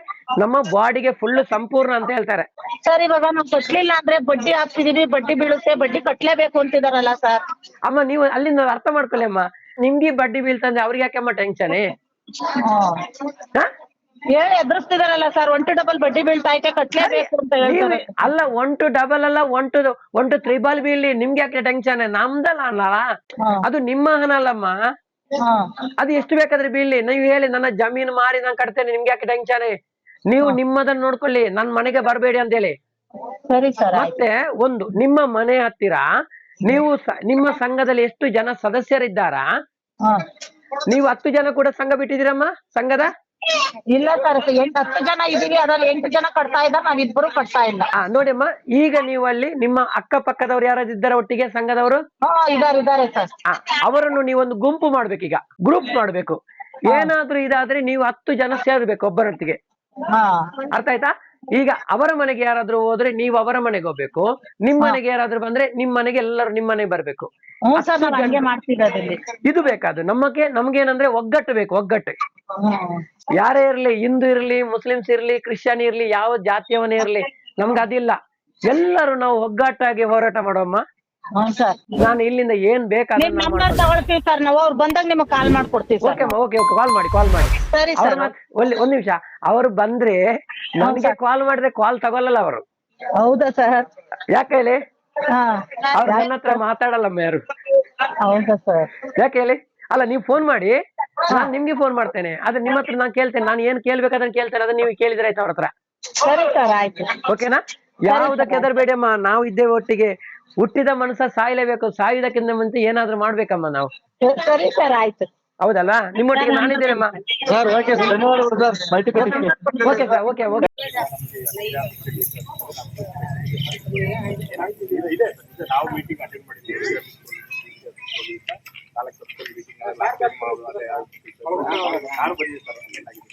ನಮ್ಮ ಬಾಡಿಗೆ ಫುಲ್ ಸಂಪೂರ್ಣ ಅಂತ ಹೇಳ್ತಾರೆ. ಸರ್ ಇವಾಗ ನಾವು ಕಟ್ಲಿಲ್ಲ ಅಂದ್ರೆ ಬಡ್ಡಿ ಹಾಕ್ತಿದೀವಿ, ಬಡ್ಡಿ ಬೀಳುತ್ತೆ, ಬಡ್ಡಿ ಕಟ್ಲೇಬೇಕು ಅಂತಿದಾರಲ್ಲ ಸರ್. ಅಮ್ಮ ನೀವು ಅಲ್ಲಿಂದ ಅರ್ಥ ಮಾಡ್ಕೊಳ್ಳಿ ಅಮ್ಮ, ನಿಮ್ಗೆ ಬಡ್ಡಿ ಬೀಳ್ತಂದ್ರೆ ಅವ್ರಿಗೆ ಯಾಕೆಮ್ಮ ಟೆನ್ಷನ್? ಹೇಳಿ ಎದುರಿಸ್ತಿದಾರಲ್ಲ ಸರ್, 1 to double ಬಡ್ಡಿ ಬೀಳ್ತಾ ಐತೆ, ಕಟ್ಲೇಬೇಕು ಅಂತ ಹೇಳ್ತಾರೆ. ಅಲ್ಲ 1 to double ಅಲ್ಲ, 1 to triple ಬೀಳಿ, ನಿಮ್ಗೆ ಯಾಕೆ ಟೆನ್ಷನ್? ನಮ್ದಲ್ಲ ಅಲ್ಲ, ಅದು ನಿಮ್ಮ ಹಣ ಅಲ್ಲಮ್ಮ. ಅದು ಎಷ್ಟು ಬೇಕಾದ್ರೆ ಬೀಳಿ, ನೀವು ಹೇಳಿ ನನ್ನ ಜಮೀನು ಮಾರಿ ನಾನು ಕಟ್ತೇನೆ, ನಿಮ್ಗೆ ಯಾಕೆ ಟೆನ್ಷನ್? ನೀವು ನಿಮ್ಮದನ್ನ ನೋಡ್ಕೊಳ್ಳಿ, ನನ್ ಮನೆಗೆ ಬರ್ಬೇಡಿ ಅಂತ ಹೇಳಿ. ಸರಿ ಸರ್. ಮತ್ತೆ ಒಂದು, ನಿಮ್ಮ ಮನೆ ಹತ್ತಿರ ನೀವು ನಿಮ್ಮ ಸಂಘದಲ್ಲಿ ಎಷ್ಟು ಜನ ಸದಸ್ಯರಿದ್ದಾರ? ನೀವು 10 ಜನ ಕೂಡ ಸಂಘ ಬಿಟ್ಟಿದ್ದೀರಮ್ಮ ಸಂಘದ? ಇಲ್ಲ ಸರ್, 8-10 ಜನ ಇದೀವಿ, ಅದ್ರಲ್ಲಿ 8 ಜನ ಕಟ್ತಾ ಇದ್ದಾರೆ, ನಾವಿಬ್ಬರು ಕಟ್ತಾ ಇಲ್ಲ. ನೋಡಿಮ್ಮ, ಈಗ ನೀವು ಅಲ್ಲಿ ನಿಮ್ಮ ಅಕ್ಕಪಕ್ಕದವ್ರು ಯಾರಾದ್ರು ಇದ್ದಾರ ಒಟ್ಟಿಗೆ ಸಂಘದವರು? ಇದಾರೆ ಸರ್. ಅವರನ್ನು ನೀವೊಂದು ಗುಂಪು ಮಾಡ್ಬೇಕೀಗ, ಗ್ರೂಪ್ ಮಾಡ್ಬೇಕು. ಏನಾದ್ರೂ ಇದಾದ್ರೆ ನೀವು 10 ಜನ ಸೇರ್ಬೇಕು ಒಬ್ಬರೊಟ್ಟಿಗೆ, ಅರ್ಥ ಆಯ್ತಾ? ಈಗ ಅವರ ಮನೆಗೆ ಯಾರಾದ್ರೂ ಹೋದ್ರೆ ನೀವು ಅವರ ಮನೆಗೆ ಹೋಗ್ಬೇಕು, ನಿಮ್ ಮನೆಗೆ ಯಾರಾದ್ರೂ ಬಂದ್ರೆ ನಿಮ್ ಮನೆಗೆ ಎಲ್ಲರೂ ನಿಮ್ ಮನೆಗೆ ಬರ್ಬೇಕು. ಇದು ಬೇಕಾದ್ರು ನಮ್ಗೇನಂದ್ರೆ ಒಗ್ಗಟ್ಟು ಬೇಕು, ಒಗ್ಗಟ್ಟು. ಯಾರೇ ಇರ್ಲಿ, ಹಿಂದೂ ಇರ್ಲಿ, ಮುಸ್ಲಿಮ್ಸ್ ಇರ್ಲಿ, ಕ್ರಿಶ್ಚಿಯನ್ ಇರ್ಲಿ, ಯಾವ ಜಾತಿಯವನೇ ಇರ್ಲಿ, ನಮ್ಗೆ ಅದಿಲ್ಲ. ಎಲ್ಲರೂ ನಾವು ಒಗ್ಗಟ್ಟಾಗಿ ಹೋರಾಟ ಮಾಡೋಮ್ಮ. ನಾನು ಇಲ್ಲಿಂದ ಏನ್ ಬೇಕಾದ್ರೆ ತಗೊಳ್ತೀವಿ ಸರ್, ನಾವು ಅವ್ರು ಬಂದಾಗ ನಿಮಗೆ ಕಾಲ್ ಮಾಡ್ಕೊಡ್ತೀವಿ. ಓಕೆ, ಕಾಲ್ ಮಾಡಿ. ಸರಿ ಸರ್. ಒಂದ್ ನಿಮಿಷ, ಅವರು ಬಂದ್ರೆ ನನ್ಗೆ ಕಾಲ್ ಮಾಡಿದ್ರೆ ಕಾಲ್ ತಗೊಳ್ಳಲ್ಲ ಅವರು. ಹೌದಾ ಸರ್? ಯಾಕೆ ಹೇಳಿ? ಅವ್ರು ನನ್ನ ಹತ್ರ ಮಾತಾಡಲ್ಲಮ್ಮ ಯಾರು. ಹೌದಾ ಸರ್? ಯಾಕೆ ಹೇಳಿ? ಅಲ್ಲ, ನೀವು ಫೋನ್ ಮಾಡಿ, ನಾನ್ ನಿಮ್ಗೆ ಫೋನ್ ಮಾಡ್ತೇನೆ. ಆದ್ರೆ ನಿಮ್ಮ ಹತ್ರ ನಾನು ಕೇಳ್ತೇನೆ, ನಾನು ಏನ್ ಕೇಳ್ಬೇಕದನ್ನ ಕೇಳ್ತೇನೆ, ಅದನ್ನ ನೀವು ಕೇಳಿದ್ರೆ ಆಯ್ತು ಅವ್ರ ಹತ್ರ. ಸರಿ ಸರ್, ಆಯ್ತು. ಓಕೆನಾ? ಯಾವುದಕ್ಕೆ ಹೆದರ್ಬೇಡಮ್ಮ, ನಾವು ಇದ್ದೇವೆ ಒಟ್ಟಿಗೆ. ಹುಟ್ಟಿದ ಮನುಷ್ಯ ಸಾಯ್ಲೇಬೇಕು, ಸಾಯುವುದಕ್ಕಿಂತ ಮುಂಚೆ ಏನಾದ್ರೂ ಮಾಡ್ಬೇಕಮ್ಮ ನಾವು. ಸರಿ ಸರ್, ಆಯ್ತು. ಹೌದಲ್ಲ? ನಿಮ್ಮೊಟ್ಟಿಗೆ ನಾನಿದ್ದೇನಮ್ಮ. ಸರ್ ಓಕೆ ಸರ್, ಧನ್ಯವಾದಗಳು ಸರ್. Okay sir, okay. ನಾವು ಮೀಟಿಂಗ್ ಅಟೆಂಡ್ ಮಾಡಿದ್ದೀವಿ. ಯಾರು ಬಂದಿದೆ ಸರ್,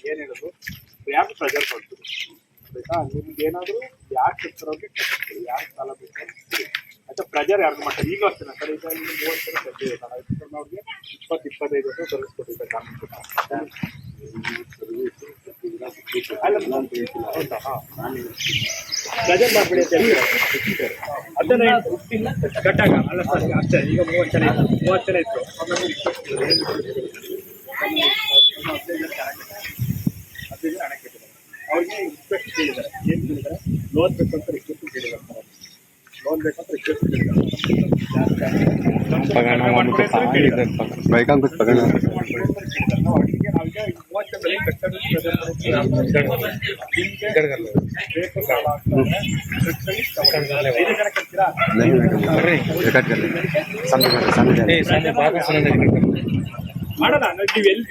ಏನ್ ಹೇಳೋದು, ಯಾರು ಪ್ರೆಜರ್ ಕೊಡ್ತೀವಿ ಆಯ್ತಾ? ನಿಮ್ಗೆ ಏನಾದ್ರು ಯಾರು ಕಟ್ತಾರೋಗೆ ಕಟ್ತೀವಿ, ಯಾರು ಸಾಲ ಬೇಕು ಆಯ್ತಾ? ಪ್ರೆಜರ್ ಯಾರು ಮಾಡ್ತಾರೆ? ಈಗಲೂ ಅಷ್ಟೇ ಸರ್, ಈಗ 30 ಜನ ಕಟ್ಟಿದೆ ಸರ್, ಅವ್ರಿಗೆ 20-25 ವರ್ಷ ಸರ್ವಿಸ್ ಕೊಟ್ಟಿದ್ದಾರೆ ಕಾನೂನು. ಪ್ರೆಜರ್ ಮಾಡ್ಬಿಡಿ ಅಂತ ಹೇಳ್ತಾರೆ. ಅದನ್ನ ಕಟ್ಟಾಗ ಅಲ್ಲ ಸರ್, ಅಷ್ಟೇ. ಈಗ 30 ಜನ ಇತ್ತು, ಆಮೇಲೆ 15 ಜನ ಹಣ ಕಟ್ಟಿದ್ದಾರೆ. ಅವ್ರಿಗೆ ರಿಕ್ವೆಸ್ಟ್ ಕೇಳಿದ್ದಾರೆ, ಏನು ಕೇಳಿದ್ದಾರೆ? ಲೋನ್ ಬೇಕಂತ ರಿಕ್ವೆಸ್ಟ್ ಕೇಳಿದ್ದಾರೆ ಸರ್. ಲೋನ್ ಬೇಕಂತ ರಿಕ್ವೆಸ್ಟ್ ಕೇಳಿದ್ದಾರೆ. ಮಾಡೋಣ ನೀವು ಎಲ್ಲಿ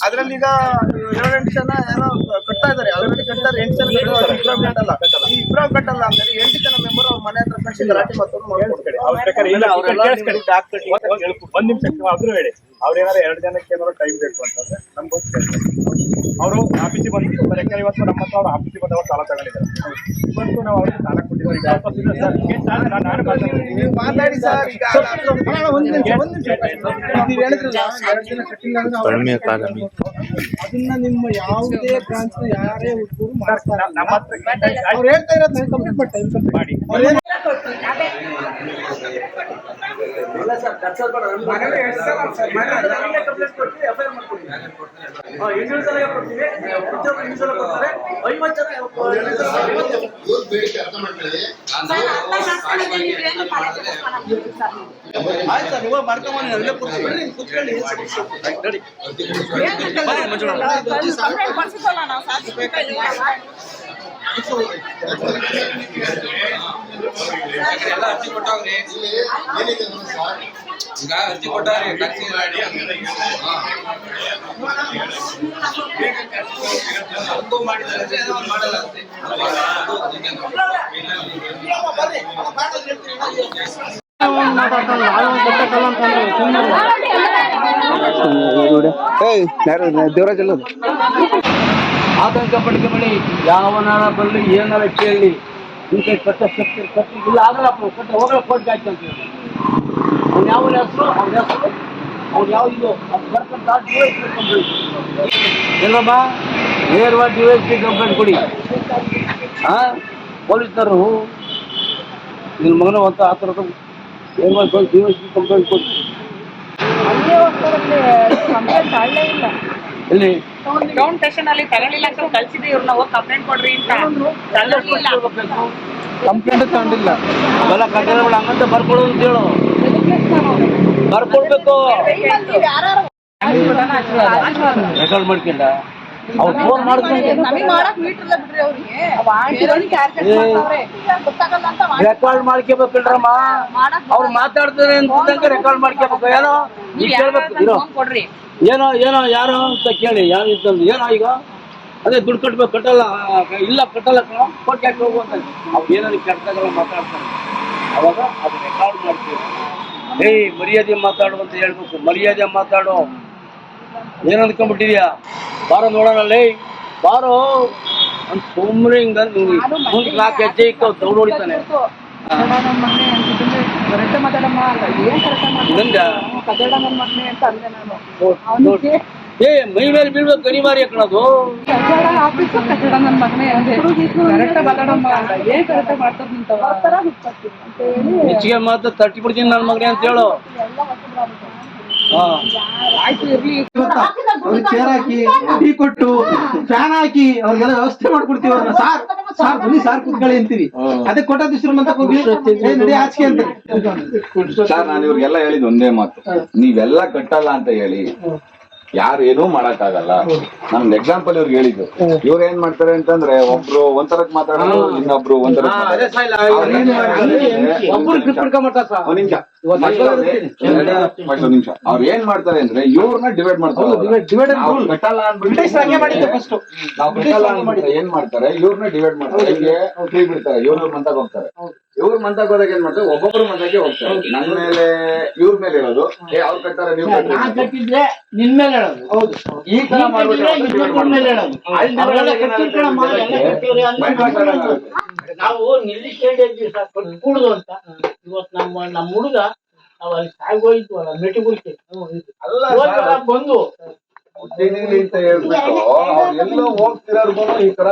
ಅದ್ರಲ್ಲಿ ಈಗ 7-8 ಜನ ಏನೋ ಕಟ್ತಾ ಇದಾರೆ, ಆಲ್ರೆಡಿ ಕಟ್ತಾರೆ. 8 ಜನ ಇಬ್ರು ಕಟ್ಟಲ್ಲ ಅಂದ್ರೆ 8 ಜನ ಮೆಂಬರ್ ಅವ್ರ ಮನೆ ಹತ್ರ ಕಳ್ಸಿ ಗಲಾಟೆ ಮಾತಾಡೋದು ಮಾಡ್ಕೊಡ್ತಾರೆ. ಒಂದ್ ನಿಮಿಷ ಅವ್ರು ಹೇಳಿ, ಅವ್ರೇನಾದ್ರು 2 ಜನಕ್ಕೆ ಏನಾದ್ರು ಟೈಮ್ ಬೇಕು ಅಂತಂದ್ರೆ ನಮ್ಗೆ ಅವರು ಆಫೀಸಿಗೆ ಬಂದು ಯಾಕಂದ್ರೆ ಇವತ್ತು ನಮ್ಮ ಹತ್ರ ಅವ್ರು ಆಫೀಸಿಗೆ ಬಂದವರು ಸಾಲ ತಗೊಂಡಿದ್ದಾರೆ. ಇವತ್ತು ನಾವು ಅವ್ರಿಗೆ ಸಾಲ ಕೊಟ್ಟಿದ್ದೀವಿ. ನೀವು ಮಾತಾಡಿ ಸರ್. ಈಗ ಒಂದ್ ನಿಮಿಷ ನೀವು ಹೇಳಿದ್ರಲ್ಲ 2 ಜನ ಕಟ್ಟಿಂಗ್ ಅದನ್ನ ನಿಮ್ಮ ಯಾವುದೇ ಬ್ರಾಂಚ್ ನ ಯಾರೇ ಹುಡುಗರು ಮಾಡ್ತಾರೆ. ನಮ್ಮ ಹತ್ರ ಅವ್ರು ಹೇಳ್ತಾ ಇರೋದು ಕಂಪ್ಲೀಟ್ ಮಾಡಿ ಆಯ್ತು ಸರ್, ಇವಾಗ ಮಾಡ್ಕೊಂಬಂದು ಅಲ್ಲೇ ಕೂತ್ಕೊಳ್ಳಿ, ಕೂತ್ಕೊಳ್ಳಿ. ಎಲ್ಲ ಅರ್ಜಿ ಕೊಟ್ಟವ್ರಿ, ಈಗ ಅರ್ಜಿ ಕೊಟ್ಟಾರೆ ಮಾಡಿದ್ದಾರೆ ಮಾಡಲ್ಲ ಅಂತೆ. ದೇವರಾಜ್ ಅಲ್ಲ ಆತಂಕ ಪಡ್ಕೊಬೇಡಿ. ಯಾವನಾರ ಬರಲಿ ಏನಾರ ಕೇಳಿ ಈ ಕೈ ಕಟ್ಟ ಇಲ್ಲ ಆಗಲ್ಲ ಕಟ್ಟ ಹೋಗಲ್ಲ ಕೋರ್ಟ್ಗೆ ಆಯ್ತು ಅಂತ ಹೇಳಿ. ಅವ್ನು ಯಾವ ಹೆಸರು ಅವ್ನು ಯಾವ ಇದು ಅದು ಬರ್ತಂತ DSP ಕಂಪ್ಲೇಂಟ್ ಏನಮ್ಮ ನೇರವಾಗಿ DSP ಕಂಪ್ಲೇಂಟ್ ಕೊಡಿ. ಪೊಲೀಸ್ನವರು ನಿನ್ನ ಮಗನ ಅಂತ ಆ ಥರದ ಏನು ಮಾಡ್ಕೊಂಡು DSP ಕಂಪ್ಲೇಂಟ್ ಕೊಡಿ. ಕಂಪ್ಲೇಂಟ್ ಮಾಡಲೇ ಇಲ್ಲ. ಇಲ್ಲಿ ಟೌನ್ ಸ್ಟೇಷನ್ ಅಲ್ಲಿ ತಗೊಳ್ಳಿಲ್ಲ ಅಂತ ಕಳ್ಸಿದ್ವಿ ಇವ್ರನ್ನ ಹೋಗಿ ಕಂಪ್ಲೇಂಟ್ ಕೊಡ್ರಿ ಅಂತ. ಕಂಪ್ಲೇಂಟ್ ತಗೊಂಡಿಲ್ಲ ಅವೆಲ್ಲ ಕಟ್ಟಡಗಳು ಹಂಗಂತ ಬರ್ಕೊಡು ಅಂತ ಹೇಳು. ಬರ್ಕೊಡ್ಬೇಕು. ರೆಕಾರ್ಡ್ ಮಾಡ್ಕೊಂಡ ಅವ್ರು ಫೋನ್ ರೆಕಾರ್ಡ್ ಮಾಡ್ಕೋಬೇಕಲ್ರಮ್ಮ. ಅವ್ರು ಮಾತಾಡ್ತಾರೆ ಅಂತ ರೆಕಾರ್ಡ್ ಮಾಡ್ಕೋಬೇಕು. ಏನೋ ಕೊಡ್ರಿ ಏನೋ ಏನೋ ಯಾರು ಅಂತ ಕೇಳಿ ಯಾರು ಇರ್ತಂದು ಏನೋ ಈಗ ಅದೇ ದುಡ್ಡು ಕಟ್ಬೇಕು ಕಟ್ಟಲ್ಲ ಇಲ್ಲ ಕಟ್ಟಲ್ಲ ಕೊಟ್ಟು ಯಾಕೆ ಹೋಗು ಅಂತ ಅವ್ರು ಏನಾದ್ರು ಕೆಟ್ಟದಾಗೆಲ್ಲ ಮಾತಾಡ್ತಾರೆ. ಅವಾಗ ಅದು ರೆಕಾರ್ಡ್ ಮಾಡ್ತೀವಿ. ಮರ್ಯಾದೆ ಮಾತಾಡು ಅಂತ ಹೇಳ್ಬೇಕು. ಮರ್ಯಾದೆ ಮಾತಾಡು. ಏನ್ ಅಂದ್ಕೊಂಡ್ಬಿಟ್ಟಿದ್ಯಾ? ಬಾರೋ ನೋಡೋಣ ಬಾರೋ ಅಂತ ಸುಮ್ಮನೆ ಹಿಂಗ ಮುಂದೆ 4 ಹೆಜ್ಜೆ ಇಕ್ಕ ದೌಡ್ ಹೊಡಿತಾನೆ. ಮೈ ಮೇಲೆ ಬೀಳ್ಬೇಕು ಅನಿವಾರ್ಯ ಕಣದು. ಹೆಚ್ಚಿಗೆ ಮಾತ್ರ ತಟ್ಟಿ ಬಿಡ್ತೀನಿ ನನ್ನ ಮಗನೇ ಅಂತ ಹೇಳು. ಚೇರ್ ಹಾಕಿ ಟೀ ಕೊಟ್ಟು ಫ್ಯಾನ್ ಹಾಕಿ ಅವ್ರಿಗೆಲ್ಲ ವ್ಯವಸ್ಥೆ ಮಾಡ್ಕೊಡ್ತೀವಿ. ಅವ್ರನ್ನ ಸಾರ್ ಸಾರ್ ಬನ್ನಿ ಸಾರ್ ಕೂತ್ಕೊಳ್ಳಿ ಅಂತೀವಿ. ಅದೇ ಕೊಟ್ಟ ಅಂತ ಹೋಗಿ ನಡಿ ಆಚೆ ಅಂತ. ಸರ್ ನಾನು ಇವ್ರಿಗೆಲ್ಲ ಹೇಳಿದ್ ಒಂದೇ ಮಾತು, ನೀವೆಲ್ಲ ಕಟ್ಟಲ್ಲ ಅಂತ ಹೇಳಿ ಯಾರು ಏನೂ ಮಾಡಕ್ಕಾಗಲ್ಲ. ನಮ್ದು ಎಕ್ಸಾಂಪಲ್ ಇವ್ರಿಗೆ ಹೇಳಿದ್ದು. ಇವ್ರು ಏನ್ ಮಾಡ್ತಾರೆ ಅಂತಂದ್ರೆ ಒಬ್ರು ಒಂಥರಕ್ ಮಾತಾಡೋದು, ಇನ್ನೊಬ್ರು ಒಂಥರಕ್ ನಿಮಿಷ ಅವ್ರು ಏನ್ ಮಾಡ್ತಾರೆ ಅಂದ್ರೆ ಇವ್ರನ್ನ ಡಿವೈಡ್ ಮಾಡ್ತಾರೆ. ಕಟ್ಟಲ್ಲ ನಾವು ಏನ್ ಮಾಡ್ತಾರೆ ಇವ್ರನ್ನ ಡಿವೈಡ್ ಮಾಡ್ತಾರೆ. ಹೀಗೆ ಫ್ರೀ ಬಿಡ್ತಾರೆ. ಇವ್ರ ಮಂತಾಗ ಹೋಗ್ತಾರೆ. ಇವ್ರ ಮಂತಾಗ ಹೋದಾಗ ಏನ್ ಮಾಡ್ತಾರೆ ಒಬ್ಬೊಬ್ರು ಮಂತಾಗೆ ಹೋಗ್ತಾರೆ. ನನ್ನ ಮೇಲೆ ಇವ್ರ ಮೇಲೆ ಹೇಳೋದು ಅವ್ರು ಕಟ್ತಾರೆ ನೀವು ಕಟ್ಟಿದ್ರೆ ನಿನ್ ಮೇಲೆ ಹೇಳೋದು. ಹೌದು ಈ ತರ ನಾವು ನಿಲ್ಲಿಸ್ಕೊಂಡಿದ್ವಿ ಸರ್ ಕೂಡುದು ಅಂತ. ಇವತ್ತು ನಮ್ಮ ಹುಡುಗ ನಾವು ಅಲ್ಲಿ ಸಾಗೋಯ್ತು ಮೆಟ್ಟಿಗುಳ್ತಿ ಬಂದು ಅಂತ ಹೇಳ್ಬಿಟ್ಟು ಎಲ್ಲೋ ಹೋಗ್ತಿರೋರ್ಗು ಈ ತರ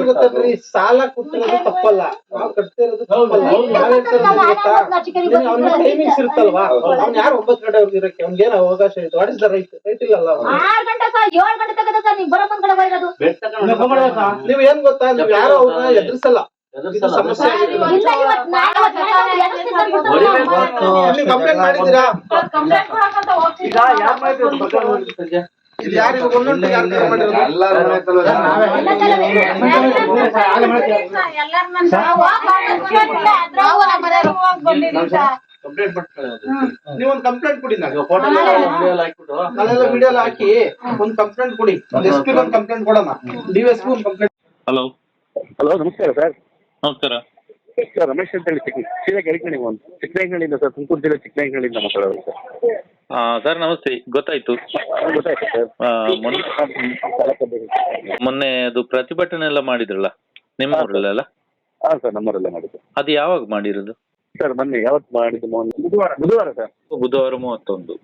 ಗೊತ್ತಲ್ರಿ, ಸಾಲ ಕೊಟ್ಟಿರೋದು ತಪ್ಪಲ್ಲ, ನಾವು ಕಟ್ತಿರೋದು ಟೈಮಿಂಗ್ಸ್ ಇರುತ್ತಲ್ವಾ. ಅವ್ನು ಯಾರು 9 ಗಂಟೆ ಅವ್ರಿಗೆ ಇರಕ್ಕೆ ಅವ್ನಿಗೆ ಏನು ಅವಕಾಶ ಇತ್ತು? What is the right? Right ಇಲ್ಲಲ್ಲ. 6 ಗಂಟೆ ಸರ್ 7 ಗಂಟೆ ತಗದ ಸರ್ ನೀವು ಬರೋ ಮುಂದ್ಗಡೆ ಬರೋದು. ನೀವ್ ಏನ್ ಗೊತ್ತಾ, ನೀವ್ ಯಾರು ಅವ್ರನ್ನ ಎದುರಿಸಲ್ಲ. ಸಮಸ್ಯೆ ಕಂಪ್ಲೇಂಟ್ ಮಾಡಿದ್ದೀರಾ? ಇದು ಯಾರು ಒಂದೊಂದು ಎಲ್ಲರೂ ಕಂಪ್ಲೇಂಟ್ ನೀವೊಂದು ಕಂಪ್ಲೇಂಟ್ ಕೊಡಿ ನಾಳೆಲ್ಲ ವಿಡಿಯೋ ಹಾಕಿ ಒಂದು ಕಂಪ್ಲೇಂಟ್ ಕೊಡಿ. ಒಂದು SP ಒಂದು ಕಂಪ್ಲೇಂಟ್ ಕೊಡೋಣ, DSP ಒಂದು ಕಂಪ್ಲೇಂಟ್. ಹಲೋ ಹಲೋ, ನಮಸ್ಕಾರ ಸರ್. ನಮಸ್ಕಾರ ಸರ್ ರಮೇಶ್ ಅಂತ ಹೇಳಿ ಸೀದಾ ಕೇಳಿಕೊಂಡು ನೀವು ಒಂದು ಚಿಕ್ಕನಾಯಕನಹಳ್ಳಿಯಿಂದ ಸರ್, ತುಮಕೂರು ಜಿಲ್ಲೆ ಚಿಕ್ಕನಾಯಕನಹಳ್ಳಿಯಿಂದ ಮಾತಾಡೋದು ಸರ್. ಸರ್ ನಮಸ್ತೆ, ಗೊತ್ತಾಯ್ತು. ಗೊತ್ತಾಯ್ತು ಸರ್. ಮೊನ್ನೆ ಅದು ಪ್ರತಿಭಟನೆ ಎಲ್ಲ ಮಾಡಿದ್ರಲ್ಲ ನಿಮ್ಮ ಊರಲ್ಲೆಲ್ಲ? ಹಾಂ ಸರ್, ನಮ್ಮೂರಲ್ಲೇ ಮಾಡಿದ್ದು. ಅದು ಯಾವಾಗ ಮಾಡಿರೋದು ಸರ್ ಮೊನ್ನೆ ಯಾವತ್ತು ಮಾಡಿದ್ದು? ಬುಧವಾರ ಸರ್. ಬುಧವಾರ 31.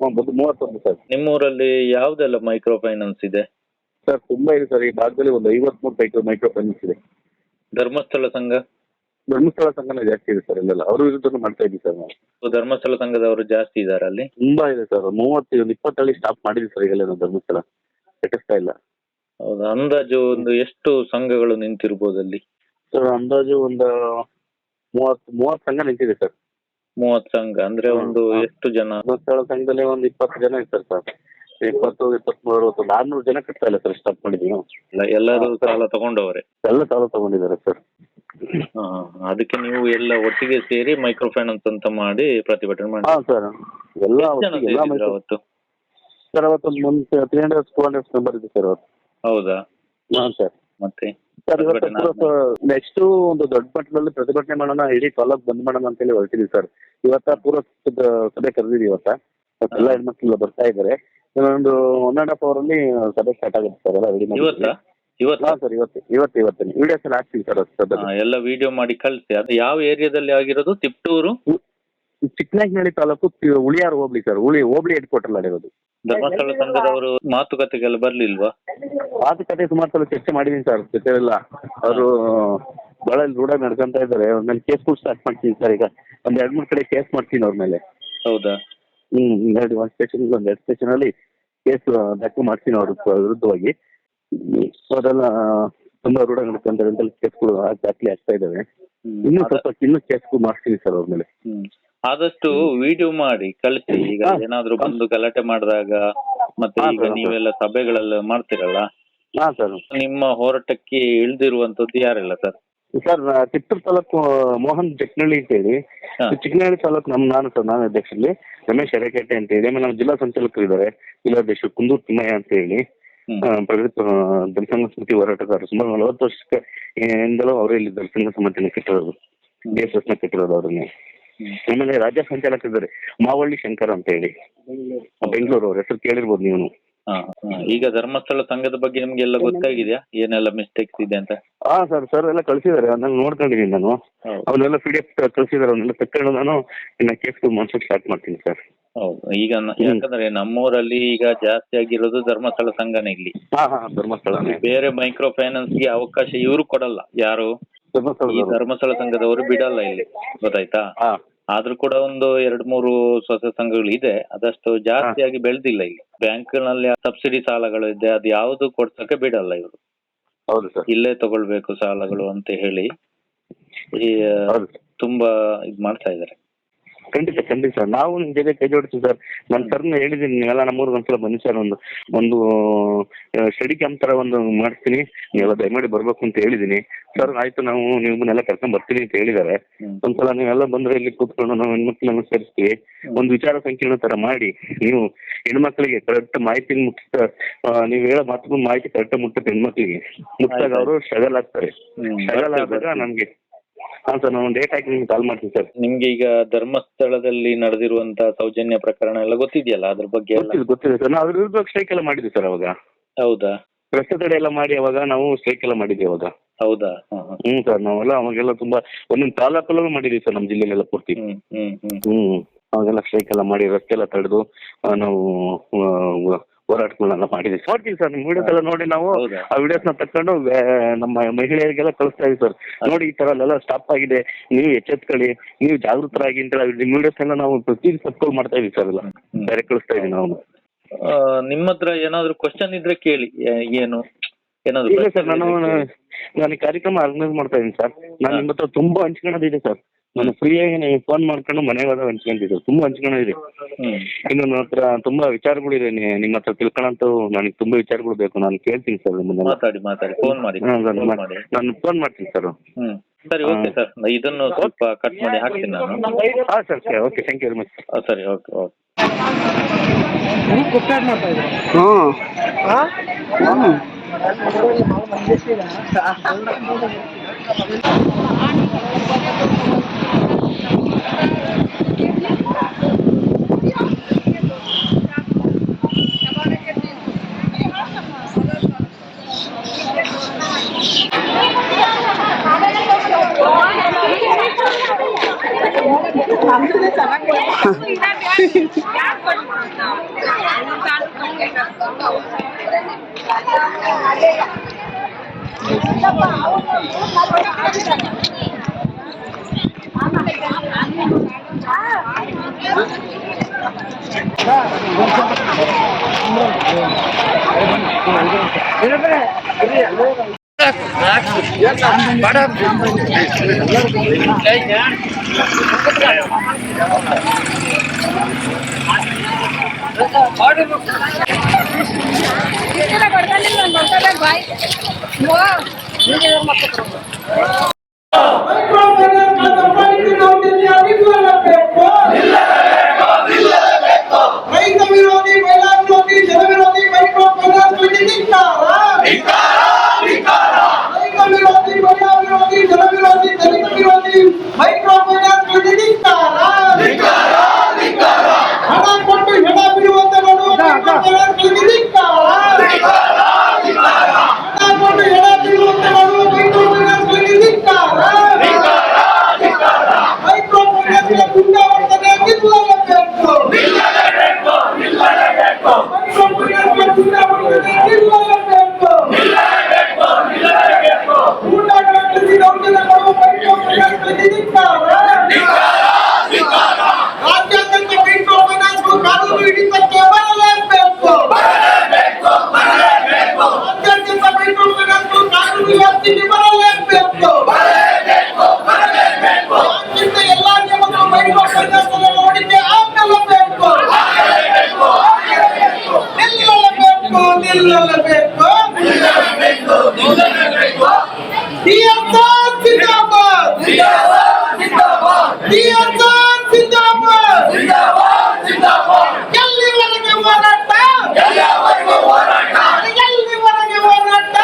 31 ಸರ್. ನಿಮ್ಮೂರಲ್ಲಿ ಯಾವ್ದೆಲ್ಲ ಮೈಕ್ರೋ ಫೈನಾನ್ಸ್ ಇದೆ? ಸರ್ ತುಂಬಾ ಇದೆ ಸರ್, ಈ ಭಾಗದಲ್ಲಿ ಒಂದು 53 ಮೈಕ್ರೋ ಫೈನಾನ್ಸ್ ಇದೆ. ಧರ್ಮಸ್ಥಳ ಸಂಘ? ಧರ್ಮಸ್ಥಳ ಸಂಘನ ಜಾಸ್ತಿ ಇದೆ ಸರ್ ಇಲ್ಲೆಲ್ಲ, ಅವ್ರ ವಿರುದ್ಧ ಮಾಡ್ತಾ ಇದ್ದೀವಿ ಸರ್ ನಾವು. ಧರ್ಮಸ್ಥಳ ಸಂಘದವರು ಜಾಸ್ತಿ ಇದಾರೆ ಅಲ್ಲಿ? ತುಂಬಾ ಇದೆ ಸರ್, 20 ಸ್ಟಾಪ್ ಮಾಡಿದ್ವಿ ಸರ್ ಈಗಲೇ ನಾವು ಧರ್ಮಸ್ಥಳ ಕಟ್ಟಿಸ್ತಾ ಇಲ್ಲ. ಹೌದಾ, ಅಂದಾಜು ಒಂದು ಎಷ್ಟು ಸಂಘಗಳು ನಿಂತಿರ್ಬೋದು ಅಲ್ಲಿ? ಸರ್ ಅಂದಾಜು ಒಂದು 30 ಸಂಘ ನಿಂತಿದೆ ಸರ್. 30 ಸಂಘ ಅಂದ್ರೆ ಒಂದು ಎಷ್ಟು ಜನ? ಧರ್ಮಸ್ಥಳ ಸಂಘದಲ್ಲಿ ಒಂದು 20 ಜನ ಇರ್ತಾರೆ ಸರ್. 20, 23, 600 ಜನ ಕಟ್ತಾ ಇಲ್ಲ ಸರ್, ಸ್ಟಾಪ್ ಮಾಡಿದ್ವಿ ನಾವು. ಎಲ್ಲರೂ ಸಾಲ ತಗೊಂಡವ್ರೆ? ಎಲ್ಲ ಸಾಲ ತಗೊಂಡಿದ್ದಾರೆ ಸರ್. ಅದಕ್ಕೆ ನೀವು ಎಲ್ಲ ಒಟ್ಟಿಗೆ ಸೇರಿ ಮೈಕ್ರೋ ಫೈನಾನ್ಸ್ ಅಂತ ಮಾಡಿ ಪ್ರತಿಭಟನೆ ಮಾಡಿ? ಹಾ ಸರ್, ಎಲ್ಲ ಅವತ್ತು ಸರ್ ಅವತ್ತೊಂದು 300-400 ಮೆಂಬರ್ ಇದೆ ಸರ್ ಅವತ್ತು. ಹೌದಾ? ಹಾ ಸರ್. ಮತ್ತೆ ಸರ್ ಇವತ್ತು ನೆಕ್ಸ್ಟ್ ಒಂದು ದೊಡ್ಡ ಮಟ್ಟದಲ್ಲಿ ಪ್ರತಿಭಟನೆ ಮಾಡೋಣ, ಇಡೀ ತಾಲೂಕು ಬಂದ್ ಮಾಡೋಣ ಅಂತ ಹೇಳಿ ಹೊರಟಿದ್ವಿ ಸರ್. ಇವತ್ತ ಪೂರ್ವ ಸಭೆ ಕರೆದಿದ್ದೀವಿ. ಎಲ್ಲ ಹೆಣ್ಮಕ್ಳೆಲ್ಲ ಬರ್ತಾ ಇದ್ದಾರೆ. ಇನ್ನೊಂದು 1.5 hour ಅಲ್ಲಿ ಸಭೆ ಸ್ಟಾರ್ಟ್ ಆಗುತ್ತೆ ಸರ್. ಎಲ್ಲ ರೆಡಿ ಮಾಡಿ. ಇವತ್ತಾ ಸರ್ ಇವತ್ತಿನ ವಿಡಿಯೋಸ್ ಎಲ್ಲ ಹಾಕ್ತೀವಿ ಸರ್. ಎಲ್ಲ ವಿಡಿಯೋ ಮಾಡಿ ಕಳಿಸಿ. ಅದು ಯಾವ ಏರಿಯಾದಲ್ಲಿ ಆಗಿರೋದು? ತಿಪ್ಟೂರು ಚಿಕ್ಕನಾಯಕನಹಳ್ಳಿ ತಾಲೂಕು ಉಳಿಯಾರು ಹೋಬ್ಳಿ ಸರ್. ಹೋಬ್ಳಿ ಹೆಡ್ ಕ್ವಾರ್ಟರ್ ಮಾಡಿರೋದು. ಧರ್ಮಸ್ಥಳ ಸಂಘದವರು ಮಾತುಕತೆಗೆಲ್ಲ ಬರ್ಲಿಲ್ವಾ? ಮಾತುಕತೆ ಸುಮಾರು ಸಲ ಚರ್ಚೆ ಮಾಡಿದೀನಿ ಸರ್. ಜೊತೆ ಎಲ್ಲ ಅವರು ಬಹಳ ರೂಢ ನಡ್ಕೊಂತ ಇದ್ದಾರೆ. ಅವ್ರ ಮೇಲೆ ಕೇಸ್ ಕೂಡ ಸ್ಟಾರ್ಟ್ ಮಾಡ್ತೀನಿ ಸರ್. ಈಗ ಒಂದ್ 2-3 ಕಡೆ ಕೇಸ್ ಮಾಡ್ತೀನಿ ಅವ್ರ ಮೇಲೆ. ಹೌದಾ? ಒಂದು ಸ್ಟೇಷನ್ 2 ಸ್ಟೇಷನ್ ಅಲ್ಲಿ ಕೇಸ್ ದಾಖಲು ಮಾಡ್ತೀನಿ ಅವ್ರ ವಿರುದ್ಧವಾಗಿ. ಅವರೆಲ್ಲ ತುಂಬಾ ರೂಢ ನಡ್ಕೊಂತಾರೆ ಅಂತ ಕೇಸ್ಗಳು ದಾಖಲೆ ಆಗ್ತಾ ಇದಾವೆ. ಇನ್ನೂ ಕೇಸ್ಗಳು ಮಾಡ್ತೀನಿ ಸರ್ ಅವ್ರ ಮೇಲೆ. ಆದಷ್ಟು ವಿಡಿಯೋ ಮಾಡಿ ಕಳಿಸಿ. ಈಗ ಏನಾದ್ರು ಬಂದು ಗಲಾಟೆ ಮಾಡಿದಾಗ ಮತ್ತೆ ಈಗ ನೀವೆಲ್ಲ ಸಭೆಗಳೆಲ್ಲ ಮಾಡ್ತಿರಲ್ಲ, ನಿಮ್ಮ ಹೋರಾಟಕ್ಕೆ ಇಳ್ದಿರುವಂತದ್ದು ಯಾರೆಲ್ಲ ಸರ್? ಸರ್ ತಿಪ್ಪೂರು ತಾಲೂಕು ಮೋಹನ್ ಜಕ್ನಳ್ಳಿ ಅಂತ ಹೇಳಿ, ಚಿಕ್ಕನಹಳ್ಳಿ ತಾಲೂಕು ನಾನು ಅಧ್ಯಕ್ಷರಲ್ಲಿ ರಮೇಶ್ ಅರಕೇಟೆ ಅಂತ ಹೇಳಿ, ಆಮೇಲೆ ನಮ್ಮ ಜಿಲ್ಲಾ ಸಂಚಾಲಕರು ಇದ್ದಾರೆ, ಜಿಲ್ಲಾಧ್ಯಕ್ಷರು ಕುಂದೂರು ತಿಮ್ಮಯ್ಯ ಅಂತ ಹೇಳಿ, ಪ್ರಗತಿ ಜನಸಂಘ ಸಮಿತಿ ಹೋರಾಟಗಾರರು. ಸುಮಾರು 40 ವರ್ಷಕ್ಕೆ ಇಂದಲೂ ಅವರೇ ಇಲ್ಲಿ ಜನಸಂಘ ಸಮಿತಿನ ಕಟ್ಟಿರೋದು, DSS ಕಟ್ಟಿರೋದು ಅವ್ರನ್ನೇ. ಆಮೇಲೆ ರಾಜ್ಯ ಸಂಚಾಲಕರಿದ್ದಾರೆ ಮಾವಳ್ಳಿ ಶಂಕರ್ ಅಂತ ಹೇಳಿ, ಬೆಂಗಳೂರು. ಅವ್ರ ಹೆಸರು ಕೇಳಿರ್ಬೋದು ನೀವು. ಈಗ ಧರ್ಮಸ್ಥಳ ಸಂಘದ ಬಗ್ಗೆ ನಿಮ್ಗೆ ಎಲ್ಲ ಗೊತ್ತಾಗಿದೆಯಾ ಏನೆಲ್ಲ ಮಿಸ್ಟೇಕ್ಸ್ ಇದೆ ಅಂತ? ಹಾ ಸರ್ ಎಲ್ಲ ಕಳ್ಸಿದ್ದಾರೆ, ನಾನು ನೋಡ್ಕೊಂಡಿದ್ದೀನಿ. ನಾನು ಅವನ್ನೆಲ್ಲ PDF ಕಳ್ಸಿದ್ದಾರೆ, ಅವನ್ನೆಲ್ಲ ತಕೊಂಡು ನಾನು ಇನ್ನ ಕೇಸ್ ಮಾಡ್ಸೋಕೆ ಸ್ಟಾರ್ಟ್ ಮಾಡ್ತೀನಿ ಸರ್. ಹೌದು, ಈಗ ಯಾಕಂದ್ರೆ ನಮ್ಮೂರಲ್ಲಿ ಈಗ ಜಾಸ್ತಿ ಆಗಿರೋದು ಧರ್ಮಸ್ಥಳ ಸಂಘನೇ ಇಲ್ಲಿ. ಧರ್ಮಸ್ಥಳ ಬೇರೆ ಮೈಕ್ರೋ ಫೈನಾನ್ಸ್ ಗೆ ಅವಕಾಶ ಇವರು ಕೊಡಲ್ಲ ಯಾರು, ಈ ಧರ್ಮಸ್ಥಳ ಸಂಘದವರು ಬಿಡಲ್ಲ ಇಲ್ಲಿ, ಗೊತ್ತಾಯ್ತಾ? ಆದ್ರೂ ಕೂಡ ಒಂದು 2-3 ಸ್ವಸ ಸಂಘಗಳು ಇದೆ, ಅದಷ್ಟು ಜಾಸ್ತಿಯಾಗಿ ಬೆಳೆದಿಲ್ಲ ಇಲ್ಲಿ. ಬ್ಯಾಂಕ್ ನಲ್ಲಿ ಸಬ್ಸಿಡಿ ಸಾಲಗಳು ಇದೆ, ಅದು ಯಾವ್ದು ಕೊಡ್ಸಕ್ಕೆ ಬಿಡಲ್ಲ ಇವರು. ಹೌದು ಸರ್, ಇಲ್ಲೇ ತಗೊಳ್ಬೇಕು ಸಾಲಗಳು ಅಂತ ಹೇಳಿ ತುಂಬಾ ಇದ್ ಮಾಡ್ತಾ ಇದಾರೆ. ಖಂಡಿತ ಸರ್, ನಾವು ನಿಮ್ ಜೊತೆ ಕೈ ಜೋಡಿಸ್ತೀವಿ ಸರ್. ನಾನು ಸರ್ನ ಹೇಳಿದ್ದೀನಿ, ನೀವೆಲ್ಲ ನಮ್ಮೂರಿಗೆ ಒಂದ್ಸಲ ಬನ್ನಿ ಸರ್, ಒಂದು ಸ್ಟಡಿ ಕ್ಯಾಂಪ್ ತರ ಒಂದು ಮಾಡಿಸ್ತೀನಿ, ನೀವೆಲ್ಲ ದಯಮಾಡಿ ಬರ್ಬೇಕು ಅಂತ ಹೇಳಿದೀನಿ ಸರ್. ಆಯ್ತು, ನಾವು ನಿಮ್ಮನ್ನೆಲ್ಲ ಕರ್ಕೊಂಡ್ ಬರ್ತೀನಿ ಅಂತ ಹೇಳಿದ್ದಾರೆ. ಒಂದ್ಸಲ ನೀವೆಲ್ಲ ಬಂದ್ರೆ ಇಲ್ಲಿ ಕೂತ್ಕೊಂಡು ನಾವು ಹೆಣ್ಮಕ್ಳನ್ನ ಸೇರಿಸ್ತೀವಿ, ಒಂದು ವಿಚಾರ ಸಂಕಿರಣ ತರ ಮಾಡಿ, ನೀವು ಹೆಣ್ಮಕ್ಳಿಗೆ ಕರೆಕ್ಟ್ ಮಾಹಿತಿ ನೀವು ಹೇಳೋ ಮಾತು ಮಾಹಿತಿ ಕರೆಕ್ಟ್ ಮುಟ್ಟುತ್ತೆ ಹೆಣ್ಮಕ್ಳಿಗೆ. ಮುಟ್ಟಾಗ ಅವರು ಸ್ಟ್ರಗಲ್ ಆಗ್ತಾರೆ. ಸ್ಟ್ರಗಲ್ ಆದಾಗ ನಮ್ಗೆ ಸರ್ ನಾನು ಡೇಟ್ ಹಾಕಿ ನಿಮ್ಗೆ ಕಾಲ್ ಮಾಡ್ತೀನಿ ಸರ್. ನಿಮ್ಗೆ ಈಗ ಧರ್ಮಸ್ಥಳದಲ್ಲಿ ನಡೆದಿರುವಂತ ಸೌಜನ್ಯ ಪ್ರಕರಣ ಎಲ್ಲ ಗೊತ್ತಿದೆಯಲ್ಲ, ಅದ್ರ ಬಗ್ಗೆ ಗೊತ್ತಿದೆ ಸರ್. ನಾವು ಅದ್ರ ವಿರುದ್ಧ ಸ್ಟ್ರೈಕ್ ಎಲ್ಲ ಮಾಡಿದ್ವಿ ಸರ್ ಅವಾಗ. ಹೌದಾ? ರಸ್ತೆ ತಡೆ ಎಲ್ಲ ಮಾಡಿ ಅವಾಗ ನಾವು ಸ್ಟ್ರೈಕ್ ಎಲ್ಲ ಮಾಡಿದ್ವಿ ಅವಾಗ. ಹೌದಾ? ಸರ್ ನಾವೆಲ್ಲ ಅವಾಗೆಲ್ಲ ತುಂಬಾ ಒಂದೊಂದು ತಾಲೂಕಲ್ಲೂ ಮಾಡಿದ್ವಿ ಸರ್, ನಮ್ಮ ಜಿಲ್ಲೆಲೆಲ್ಲ ಪೂರ್ತಿ. ಅವಾಗೆಲ್ಲ ಸ್ಟ್ರೈಕ್ ಎಲ್ಲ ಮಾಡಿ ರಸ್ತೆ ಎಲ್ಲ ತಡೆದು ನಾವು ಹೋರಾಟಗಳನ್ನೆಲ್ಲ ಮಾಡಿದ್ವಿ. ನೋಡ್ತೀವಿ ಸರ್ ನಿಮ್ ವಿಡಿಯೋಸ್ ಎಲ್ಲ ನೋಡಿ, ನಾವು ಆ ವಿಡಿಯೋಸ್ ನ ತಕೊಂಡು ನಮ್ಮ ಮಹಿಳೆಯರಿಗೆಲ್ಲ ಕಳಿಸ್ತಾ ಇದೀವಿ ಸರ್. ನೋಡಿ ಈ ತರ ಎಲ್ಲ ಸ್ಟಾಪ್ ಆಗಿದೆ, ನೀವು ಎಚ್ಚೆತ್ಕೊಳ್ಳಿ, ನೀವು ಜಾಗೃತರಾಗಿ ಅಂತ ನಿಮ್ ವಿಡಿಯೋಸ್ ಎಲ್ಲ ನಾವು ಪ್ರತಿ ಸಬ್ಸ್ಕ್ರೈಬ್ ಮಾಡ್ತಾ ಇದೀವಿ ಸರ್. ಎಲ್ಲ ಬೇರೆ ಕಳಿಸ್ತಾ ಇದೀವಿ ನಾವು. ನಿಮ್ಮ ಹತ್ರ ಏನಾದ್ರು ಕ್ವಶನ್ ಇದ್ರೆ ಕೇಳಿ. ಏನು ಏನಾದ್ರು? ಇಲ್ಲ ಸರ್, ನಾನು ಈ ಕಾರ್ಯಕ್ರಮ ಆರ್ಗನೈಸ್ ಮಾಡ್ತಾ ಇದೀನಿ ಸರ್. ನಾನು ನಿಮ್ಮ ಹತ್ರ ತುಂಬಾ ಹಂಚ್ಕೊಳ್ಳೋದಿದೆ ಸರ್. ನಾನು ಫ್ರೀಯಾಗಿ ನೀವು ಫೋನ್ ಮಾಡ್ಕೊಂಡು ಮನೆಗೆ ಹೋದಾಗ ಹಂಚ್ಕೊಂಡಿದ್ದು, ತುಂಬಾ ಹಂಚ್ಕೊಂಡಿದ್ರಿ. ಇನ್ನು ನನ್ನ ಹತ್ರ ತುಂಬಾ ವಿಚಾರಗಳಿದೆ, ನಿಮ್ಮ ಹತ್ರ ತಿಳ್ಕೊಳ್ಳೋಂತ ನನಗೆ ತುಂಬಾ ವಿಚಾರಗಳು ಬೇಕು. ನಾನು ಕೇಳ್ತೀನಿ ಸರ್ ನಿಮ್ಮನ್ನ. ಮಾತಾಡಿ ಫೋನ್ ಮಾಡಿ. ನಾನು ಫೋನ್ ಮಾಡ್ತೀನಿ ಸರ್. ಸರಿ, ಓಕೆ ಸರ್, ಇದನ್ನು ಸ್ವಲ್ಪ ಕಟ್ ಮಾಡಿ ಹಾಕ್ತೀನಿ ನಾನು. ಹಾಂ sir, okay, thank you very much. ಸರಿ, ಓಕೆ. ರೈತ ವಿರೋಧಿ, ಮಹಿಳಾ ವಿರೋಧಿ, ಜನ ವಿರೋಧಿ ಮೈಕ್ರೋ ಫೈನಾನ್ಸ್ ರೈತ ವಿರೋಧಿ, ಮಹಿಳಾ ವಿರೋಧಿ, ಜನ ವಿರೋಧಿ, ದಲಿತ ವಿರೋಧಿ ಮೈಕ್ರೋ ಫೈನಾನ್ಸ್ ಹಣ ಕೊಟ್ಟು ಹೆಣ ಬಿಡುವಂತೆ ಮಾಡುವ ಮೈಕ್ರೋ ಫೈನಾನ್ಸ್ ಹಣ ಕೊಟ್ಟು ಹೆಣ ಬಿಡುವಂತೆ ಮಾಡುವ ಮೈಕ್ರೋ ಫೈನಾನ್ಸ್ ಮೈಕ್ರೋ ಫೈನಾನ್ಸ್ ಗುಂಡಾವರ್ತನೆ ನಿಲ್ಲಲೇಬೇಕು. ರಾಜ್ಯಾದ್ಯಂತ ಮೈಕ್ರೋ ಫೈನಾನ್ಸ್ ಕಾನೂನು ಹಿಡಿತಕ್ಕೆ ಬರಲೇಬೇಕು. ರಾಜ್ಯಾದ್ಯಂತ ಮೈಕ್ರೋ ಫೈನಾನ್ಸ್ ಕಾನೂನು ವ್ಯಾಪ್ತಿಗೆ ಬರಲೇಬೇಕು. ರಾಜ್ಯದ ಎಲ್ಲಾ ನಿಯಮಗಳು ಮೈಕ್ರೋ ಫೈನಾನ್ಸ್ ನೋಡಿಕೆ ಆಗಲೇಬೇಕು. ನಿಲ್ಲಲೇಬೇಕು. ಎಲ್ಲಿವರೆಗೆ ಹೋರಾಟ? ಎಲ್ಲಿವರೆಗೆ ಹೋರಾಟ?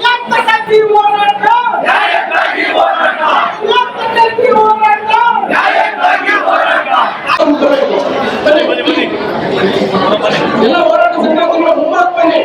ಯಾತಕ್ಕಾಗಿ ಹೋರಾಟ? ಯಾತಕ್ಕಾಗಿ ಹೋರಾಟ? ಎಲ್ಲ ಹೋರಾಟ ಸಂಘಟನೆಗಳ ಮುಂಬಾಗ್ ಬನ್ನಿ.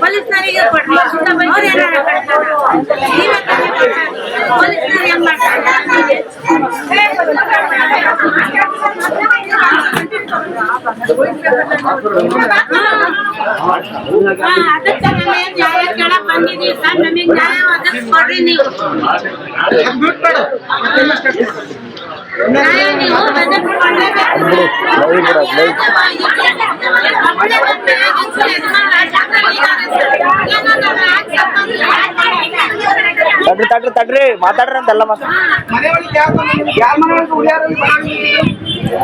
ಪೊಲೀಸ್ನರಿಗೆ ಕೊಡ್ರಿ, ಪೊಲೀಸ್ನರಿಗೆ ಏನ್ ಮಾಡ್ತಾರೆ? ಅದಕ್ಕೆ ನಮಗೆ ನ್ಯಾಯ ಕೇಳಕ್ ಬಂದಿದ್ದೀವಿ ಸರ್, ನಮಗೆ ನ್ಯಾಯ ಒದಗಿಸ್ಕೊಡ್ರಿ ನೀವು. ನ್ಯಾಯ ನೀವು ತಡ್ರಿ ಮಾತಾಡ್ರಿ ಅಂತೆಲ್ಲ ಮನೆಯೊಳಗೆ ಯಾರ ಮನೆಯೊಳಗೆ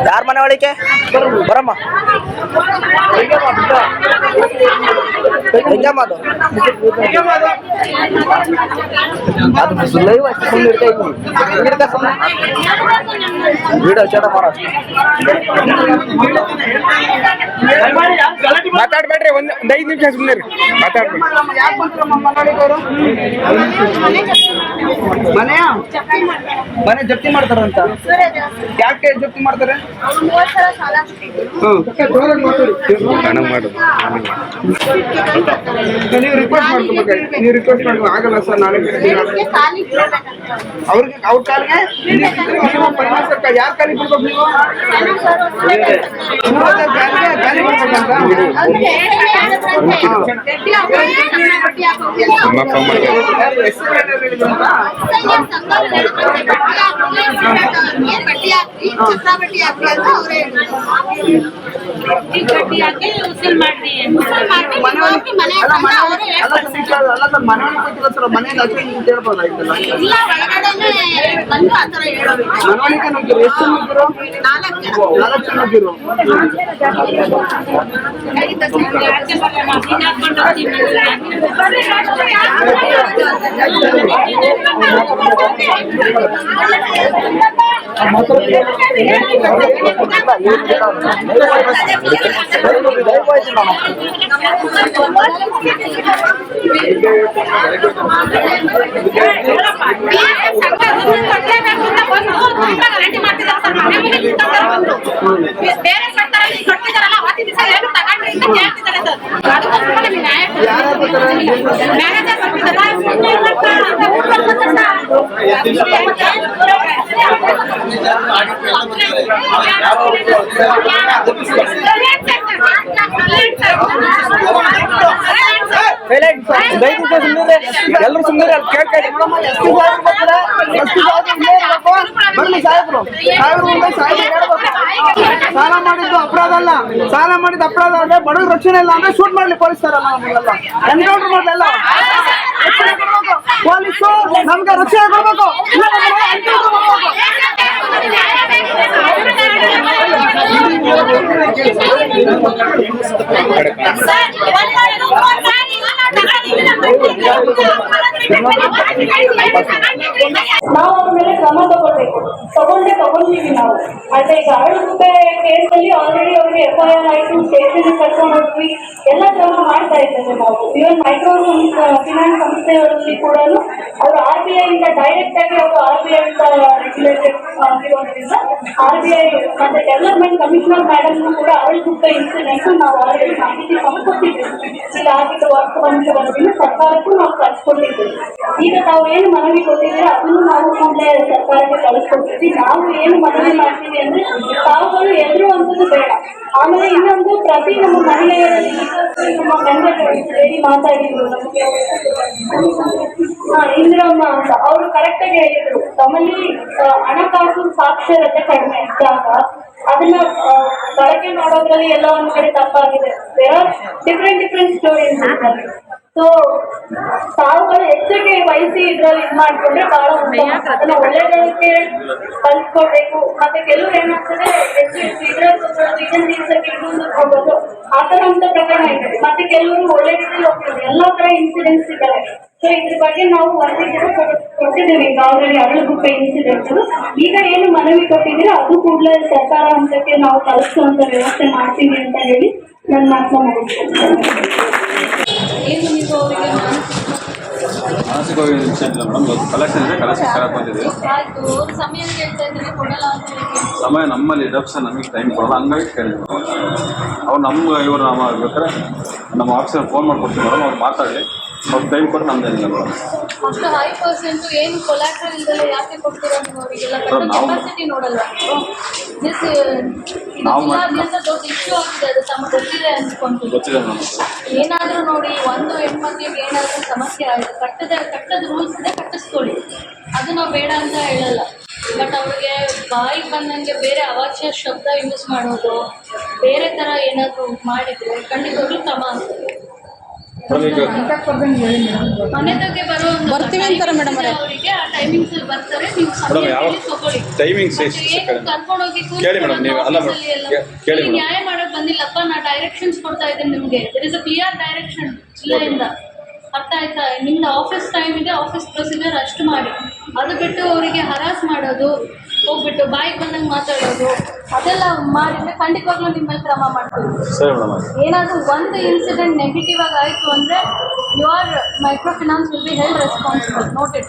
ಯಾರ ಮನೆ ಒಳಗೆ ಬರಮ್ಮ ಮಾತಾಡ್ಬೇಡ್ರಿ ಒಂದ್ 5 ನಿಮಿಷ ಸುಮ್ಮನೆ ಮಾತಾಡ್ಬೇಡ್ರಿ. ಮನೆ ಜಪ್ತಿ ಮಾಡ್ತಾರಂತ ಯಾಕೆ ಜಪ್ತಿ ಮಾಡ್ತಾರೆ? ಹಣ ಮಾಡು ನೀವು ರಿಕ್ವೆಸ್ಟ್ ಮಾಡ್ಬೇಕು ಆಗಲ್ಲ ಸರ್. ನಾಳೆ ಅವ್ರಿಗೆ ಅವ್ರ ಕಾಲಿಗೆ ಯಾರ ಕಾಲಿಗೆ ಬಿಡ್ಬೇಕು ನೀವು? ಕಾಲಿ ಬಿಡ್ಬೇಕಂತ ಮನೆಯಲ್ಲಿ ಹೇಳ್ಬೋದಾ ಇದೆಲ್ಲ? ಮನವಣಿಕೆ ನುಗ್ಗಿರು ಎಷ್ಟು ನುಗ್ಗಿರು? 4 ಜನ ನುಗ್ಗಿರು. ಎಲ್ಲರೂ ಸುಮ್ಮನೆ ಕೇಳ್ಕೊಳ್ಳಿ. ಸಾಲ ಮಾಡಿದ್ದು ಅಪರಾಧ ಅಲ್ಲ. ಸಾಲ ಮಾಡಿದ ಅಪರಾಧ ಅಂದ್ರೆ ಬಡವ್ರ ರಕ್ಷಣೆ ಇಲ್ಲ ಅಂದ್ರೆ ಶೂಟ್ ಮಾಡ್ಲಿ ಪೊಲೀಸರಲ್ಲ, ನಮಗೆಲ್ಲ ಎನ್ಕೌಂಟರ್ ಮಾಡ್ಲಿಲ್ಲ. ಪೊಲೀಸು ನಮ್ಗೆ ರಕ್ಷಣೆ ಕೊಡ್ಬೇಕು. ನಾವು ಅವ್ರ ಮೇಲೆ ಕ್ರಮ ತಗೊಳ್ಬೇಕು. ತಗೊಂಡಿವಿ ನಾವು. ಆದ್ರೆ ಈಗ ಅರಳುಗುಪ್ಪೆ ಕೇಸಲ್ಲಿ ಆಲ್ರೆಡಿ ಅವ್ರಿಗೆ FIR ಆಯ್ತು, ಸ್ಟೇಷನ್ ಕರ್ಕೊಂಡು ಹೋದ್ವಿ, ಎಲ್ಲ ಕ್ರಮ ಮಾಡ್ತಾ ಇದ್ದೇವೆ ನಾವು. ಇವನ್ ಮೈಕ್ರೋ ಫಿನಾನ್ಸ್ ಸಂಸ್ಥೆಗಳಲ್ಲಿ ಕೂಡ ಅವರು RBI ಇಂದ ಡೈರೆಕ್ಟ್ ಆಗಿ ಅವರು RBI ರೆಗ್ಯುಲೇಟೆಡ್ ಆಗಿರೋದ್ರಿಂದ RBI ಮತ್ತೆ ಡೆವಲಪ್ಮೆಂಟ್ ಕಮಿಷನರ್ ಮೇಡಮ್ ಕೂಡ ಅರಳುಗುಪ್ಪೆ ಇನ್ಸಿಡೆಂಟ್ ನಾವು ಆಲ್ರೆಡಿ ಮಾಹಿತಿ ಕೊಟ್ಟಿದ್ದೇವೆ. ಈಗ ಆಗಿದ್ದ ವರದಿಯನ್ನು ಸರ್ಕಾರಕ್ಕೂ ನಾವು ಕಳಿಸ್ಕೊಟ್ಟಿದ್ದೇವೆ. ಈಗ ತಾವು ಏನು ಮನವಿ ಕೊಟ್ಟಿದ್ದೀರಾ ಅದನ್ನು ನಾವು ಕೂಡಲೇ ಸರ್ಕಾರಕ್ಕೆ ಕಳಿಸ್ಕೊಡ್ತೀವಿ. ನಾವು ಏನು ಮನವಿ ಮಾಡ್ತೀವಿ ಅಂದ್ರೆ ತಾವುಗಳು ಎದುರುವಂಥದ್ದು ಬೇಡ. ಆಮೇಲೆ ಇನ್ನೊಂದು ಪ್ರತಿ ನಮ್ಮ ಮಹಿಳೆಯರಲ್ಲಿ ನಮ್ಮ ಗಂಡರಲ್ಲಿ ಮಾತಾಡಿದ್ರು ನಮಗೆ ಇಂದಿರಮ್ಮ ಅಂತ ಅವರು ಕರೆಕ್ಟ್ ಆಗಿ ಹೇಳಿದ್ರು. ತಮ್ಮಲ್ಲಿ ಹಣಕಾಸು ಸಾಕ್ಷರತೆ ಕಡಿಮೆ ಇದ್ದಾಗ ಅದನ್ನ ಬಳಕೆ ಮಾಡೋದ್ರಲ್ಲಿ ಎಲ್ಲ ಒಂದ್ ಕಡೆ ತಪ್ಪಾಗಿದೆ. ಡಿಫ್ರೆಂಟ್ ಸ್ಟೋರೀಸ್ ಇರ್ತಾರೆ. ಸೊ ತಾವುಗಳು ಹೆಚ್ಚಿಗೆ ವಹಿಸಿ ಇದ್ರಲ್ಲಿ ಇದು ಮಾಡ್ಕೊಂಡ್ರೆ ಬಹಳ ಉತ್ತಮ. ಅದನ್ನ ಒಳ್ಳೆದಕ್ಕೆ ಕಲ್ಸ್ಕೊಡ್ಬೇಕು. ಮತ್ತೆ ಕೆಲವ್ರು ಏನಾಗ್ತದೆ ಇದ್ರಲ್ಲಿ ಇನ್ನೊಂದು ಹೋಗೋದು ಆ ತರ ಅಂತ ಪ್ರಕರಣ ಇದೆ. ಮತ್ತೆ ಕೆಲವರು ಒಳ್ಳೆ ರೀತಿಯಲ್ಲಿ ಹೋಗ್ತಾರೆ. ಎಲ್ಲಾ ತರ ಇನ್ಸಿಡೆಂಟ್ಸ್ ಇದ್ದಾರೆ. ಸೊ ಇದ್ರ ಬಗ್ಗೆ ನಾವು ಕೊಟ್ಟಿದ್ದೇವೆ ಈಗ ಆಲ್ರೆಡಿ ಅರಳುಗುಪ್ಪೆ ಇನ್ಸಿಡೆಂಟ್. ಈಗ ಏನು ಮನವಿ ಕೊಟ್ಟಿದ್ದೀರಾ ಅದು ಕೂಡಲೇ ಸರ್ಕಾರ ಹಂತಕ್ಕೆ ನಾವು ಕಳಿಸುವಂತ ವ್ಯವಸ್ಥೆ ಮಾಡ್ತೀವಿ ಅಂತ ಹೇಳಿ ನನ್ನ ಮಾತನ್ನ ಮುಗಿಸ್ತೇನೆ. ಏನು ನೀವು ಅವರಿಗೆ ಮಾನಸಿಕವಾಗಿ ಕಲೆಕ್ಷನ್ ಇದೆ, ಕಲೆಕ್ಷನ್ ಕರೆಕ್ಟ್ ಬಂದಿದೆ. ಆಯ್ತು, ಸಮಯ ಕೇಳ್ತಾ ಇದ್ರೆ ಕೊಡಲ್ಲ ಅಂತ ಸಮಯ ನಮ್ಮಲ್ಲಿ ಡಬ್ಸ್ ನಮಗೆ ಟೈಮ್ ಕೊಡಲ್ಲ, ಹಂಗಾಗಿ ಕೇಳಿದ್ವಿ. ಅವ್ರು ಇವರು ನಮ್ಮ ಬೇಕಾದ್ರೆ ನಮ್ಮ ಆಫೀಸಲ್ಲಿ ಫೋನ್ ಮಾಡ್ಕೊಡ್ತೀವಿ ಮೇಡಮ್, ಅವ್ರು ಮಾತಾಡಿ ಅವ್ರು ಟೈಮ್ ಕೊಟ್ಟು ನಮ್ದೇನಿಲ್ಲ ಮೇಡಮ್. ಅಷ್ಟು ಹೈ ಪರ್ಸೆಂಟ್ ಏನು ಕೊಲಾಟ್ರಲ್ ಇಲ್ದಲ್ಲ ಯಾಕೆ ಕೊಡ್ತೀರಾ ನೀವು ಅವರಿಗೆಲ್ಲ? ಕೆಪಾಸಿಟಿ ನೋಡಲ್ಲ ನಾವು ದೊಡ್ಡ ಇಶ್ಯೂ ಆಗಿದೆ. ಅದು ತಮ್ಮ ಗೊತ್ತಿದೆ ಗೊತ್ತಿದೆ ಮೇಡಮ್. ಏನಾದ್ರೂ ನೋಡಿ ಒಂದು ಹೆಣ್ಮಕ್ಳಿಗೆ ಏನಾದ್ರೂ ಸಮಸ್ಯೆ ಆಯ್ತು ಕಟ್ಟದ ರೂಲ್ಸ್ ಇದೆ, ಕಟ್ಟಿಸ್ಕೊಳ್ಳಿ. ಅದು ನಾವು ಬೇಡ ಅಂತ ಹೇಳಲ್ಲ. ಬಟ್ ಅವ್ರಿಗೆ ಬಾಯಿಗೆ ಬಂದಂಗೆ ಬೇರೆ ಅವಾಚ್ಯ ಶಬ್ದ ಯೂಸ್ ಮಾಡೋದು, ಬೇರೆ ಥರ ಏನಾದರೂ ಮಾಡಿದರೆ ಖಂಡಿತವಾಗ್ಲೂ ಕ್ರಮ ಆಗ್ತದೆ. ಮನೆದಾಗೆ ಬರೋ ಬರ್ತೀವಿ ಅಂತಾರೆ ಮೇಡಮ್ ಅವರಿಗೆ ಆ ಟೈಮಿಂಗ್ಸ್ ಅಲ್ಲಿ ಬರ್ತಾರೆ ನೀವು ತಗೊಳ್ಳಿ ಟೈಮಿಂಗ್ಸ್ ಕರ್ಕೊಂಡೋಗಿ ಕೇಳಿ ಮೇಡಮ್ ನೀವು ಅಲ್ಲ ಕೇಳಿ ನ್ಯಾಯ ಮಾಡಕ್ ಬಂದಿಲ್ಲಪ್ಪ ನಾ ಡೈರೆಕ್ಷನ್ಸ್ ಕೊಡ್ತಾ ಇದ್ದೀನಿ ನಿಮ್ಗೆ there is a clear direction ಇಲ್ಲಿಂದ ಅರ್ಥ ಆಯ್ತಾ ನಿಮ್ದು ಆಫೀಸ್ ಟೈಮ್ ಇದೆ ಆಫೀಸ್ ಪ್ರೊಸೀಜರ್ ಅಷ್ಟು ಮಾಡಿ ಅದು ಬಿಟ್ಟು ಅವರಿಗೆ ಹರಾಸ್ ಮಾಡೋದು ಹೋಗ್ಬಿಟ್ಟು ಬಾಯಿಗೆ ಬಂದಂಗೆ ಮಾತಾಡೋದು ಅದೆಲ್ಲ ಮಾಡಿದ್ರೆ ಖಂಡಿತವಾಗ್ಲೂ ನಿಮ್ಮ ಮೇಲೆ ಕ್ರಮ ಮಾಡ್ತೀವಿ ಏನಾದರೂ ಒಂದು ಇನ್ಸಿಡೆಂಟ್ ನೆಗೆಟಿವ್ ಆಗಿ ಆಯಿತು ಅಂದರೆ you are micro finance will be held responsible noted